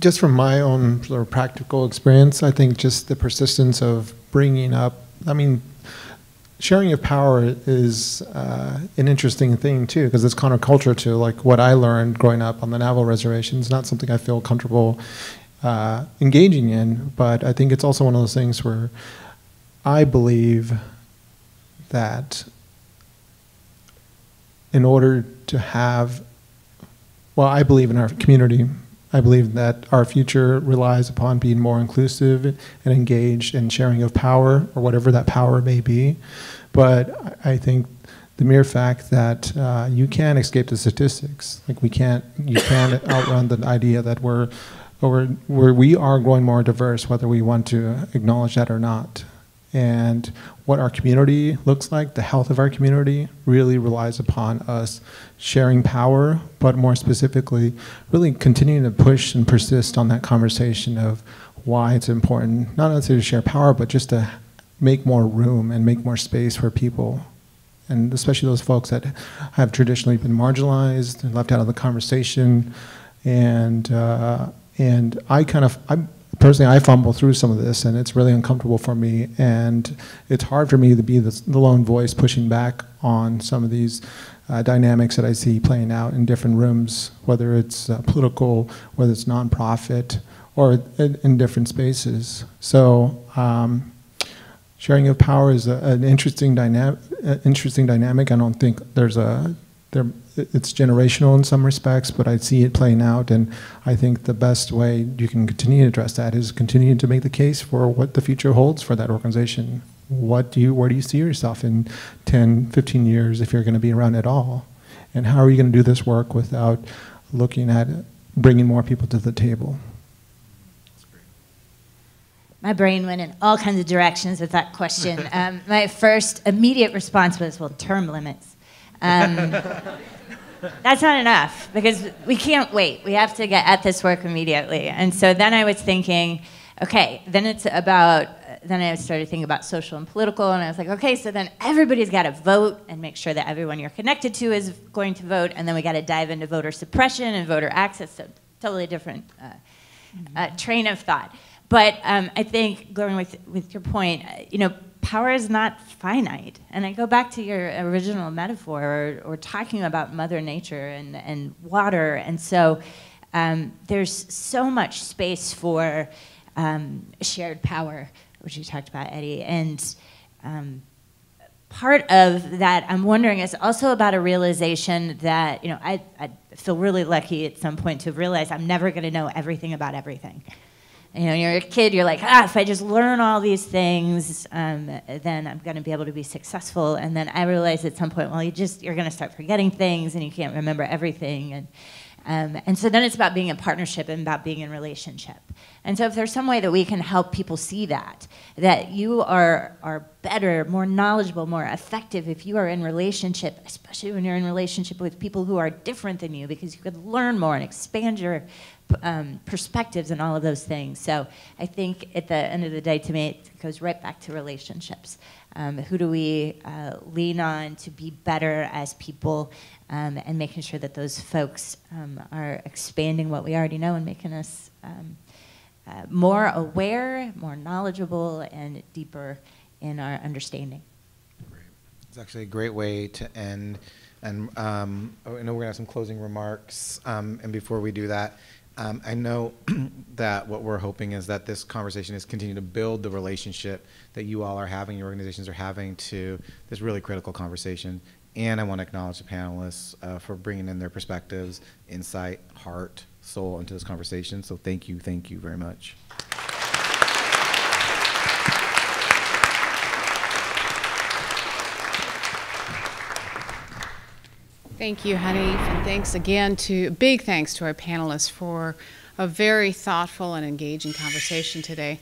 Just from my own sort of practical experience, I think just the persistence of bringing up, sharing of power is an interesting thing too, because it's counterculture to, like, what I learned growing up on the Navajo reservation. It's not something I feel comfortable engaging in, but I think it's also one of those things where I believe that in order to have well, I believe in our community. I believe that our future relies upon being more inclusive and engaged and sharing of power, or whatever that power may be. But I think the mere fact that you can't escape the statistics, like you can't outrun the idea that we are growing more diverse, whether we want to acknowledge that or not. And what our community looks like, the health of our community, really relies upon us sharing power, but more specifically, really continuing to push and persist on that conversation of why it's important, not necessarily to share power, but just to make more room and make more space for people. And especially those folks that have traditionally been marginalized and left out of the conversation. And personally, I fumble through some of this, and it's really uncomfortable for me. And it's hard for me to be the lone voice pushing back on some of these dynamics that I see playing out in different rooms, whether it's political, whether it's nonprofit, or in different spaces. So sharing of power is an interesting dynamic. I don't think it's generational in some respects, but I see it playing out, and I think the best way you can continue to address that is continuing to make the case for what the future holds for that organization. Where do you see yourself in 10, 15 years if you're going to be around at all? And how are you going to do this work without looking at bringing more people to the table? My brain went in all kinds of directions with that question. My first immediate response was, well, term limits. That's not enough, because we can't wait. We have to get at this work immediately. And so then I was thinking, okay, then I started thinking about social and political, and I was like, okay, so then everybody's got to vote and make sure that everyone you're connected to is going to vote, and then we got to dive into voter suppression and voter access, so totally different train of thought. But I think, going with your point, power is not finite. And I go back to your original metaphor, or talking about Mother Nature and water. And so there's so much space for shared power, which you talked about, Eddie. And part of that, I'm wondering, is also about a realization that, I feel really lucky at some point to have realized I'm never going to know everything about everything. You're a kid, you're like, if I just learn all these things, then I'm going to be able to be successful. And then I realized at some point, well, you're going to start forgetting things, and you can't remember everything. And so then it's about being in partnership and about being in relationship. And so if there's some way that we can help people see that you are better, more knowledgeable, more effective if you are in relationship, especially when you're in relationship with people who are different than you, because you could learn more and expand your perspectives and all of those things. So I think at the end of the day, to me, it goes right back to relationships. Who do we lean on to be better as people, and making sure that those folks are expanding what we already know and making us more aware, more knowledgeable, and deeper in our understanding. It's actually a great way to end. And I know we're going to have some closing remarks. And before we do that, I know that what we're hoping is that this conversation is continuing to build the relationship that you all are having, your organizations are having, to this really critical conversation. And I want to acknowledge the panelists for bringing in their perspectives, insight, heart, soul into this conversation. So thank you very much. Thank you, Hanif, and thanks again big thanks to our panelists for a very thoughtful and engaging conversation today.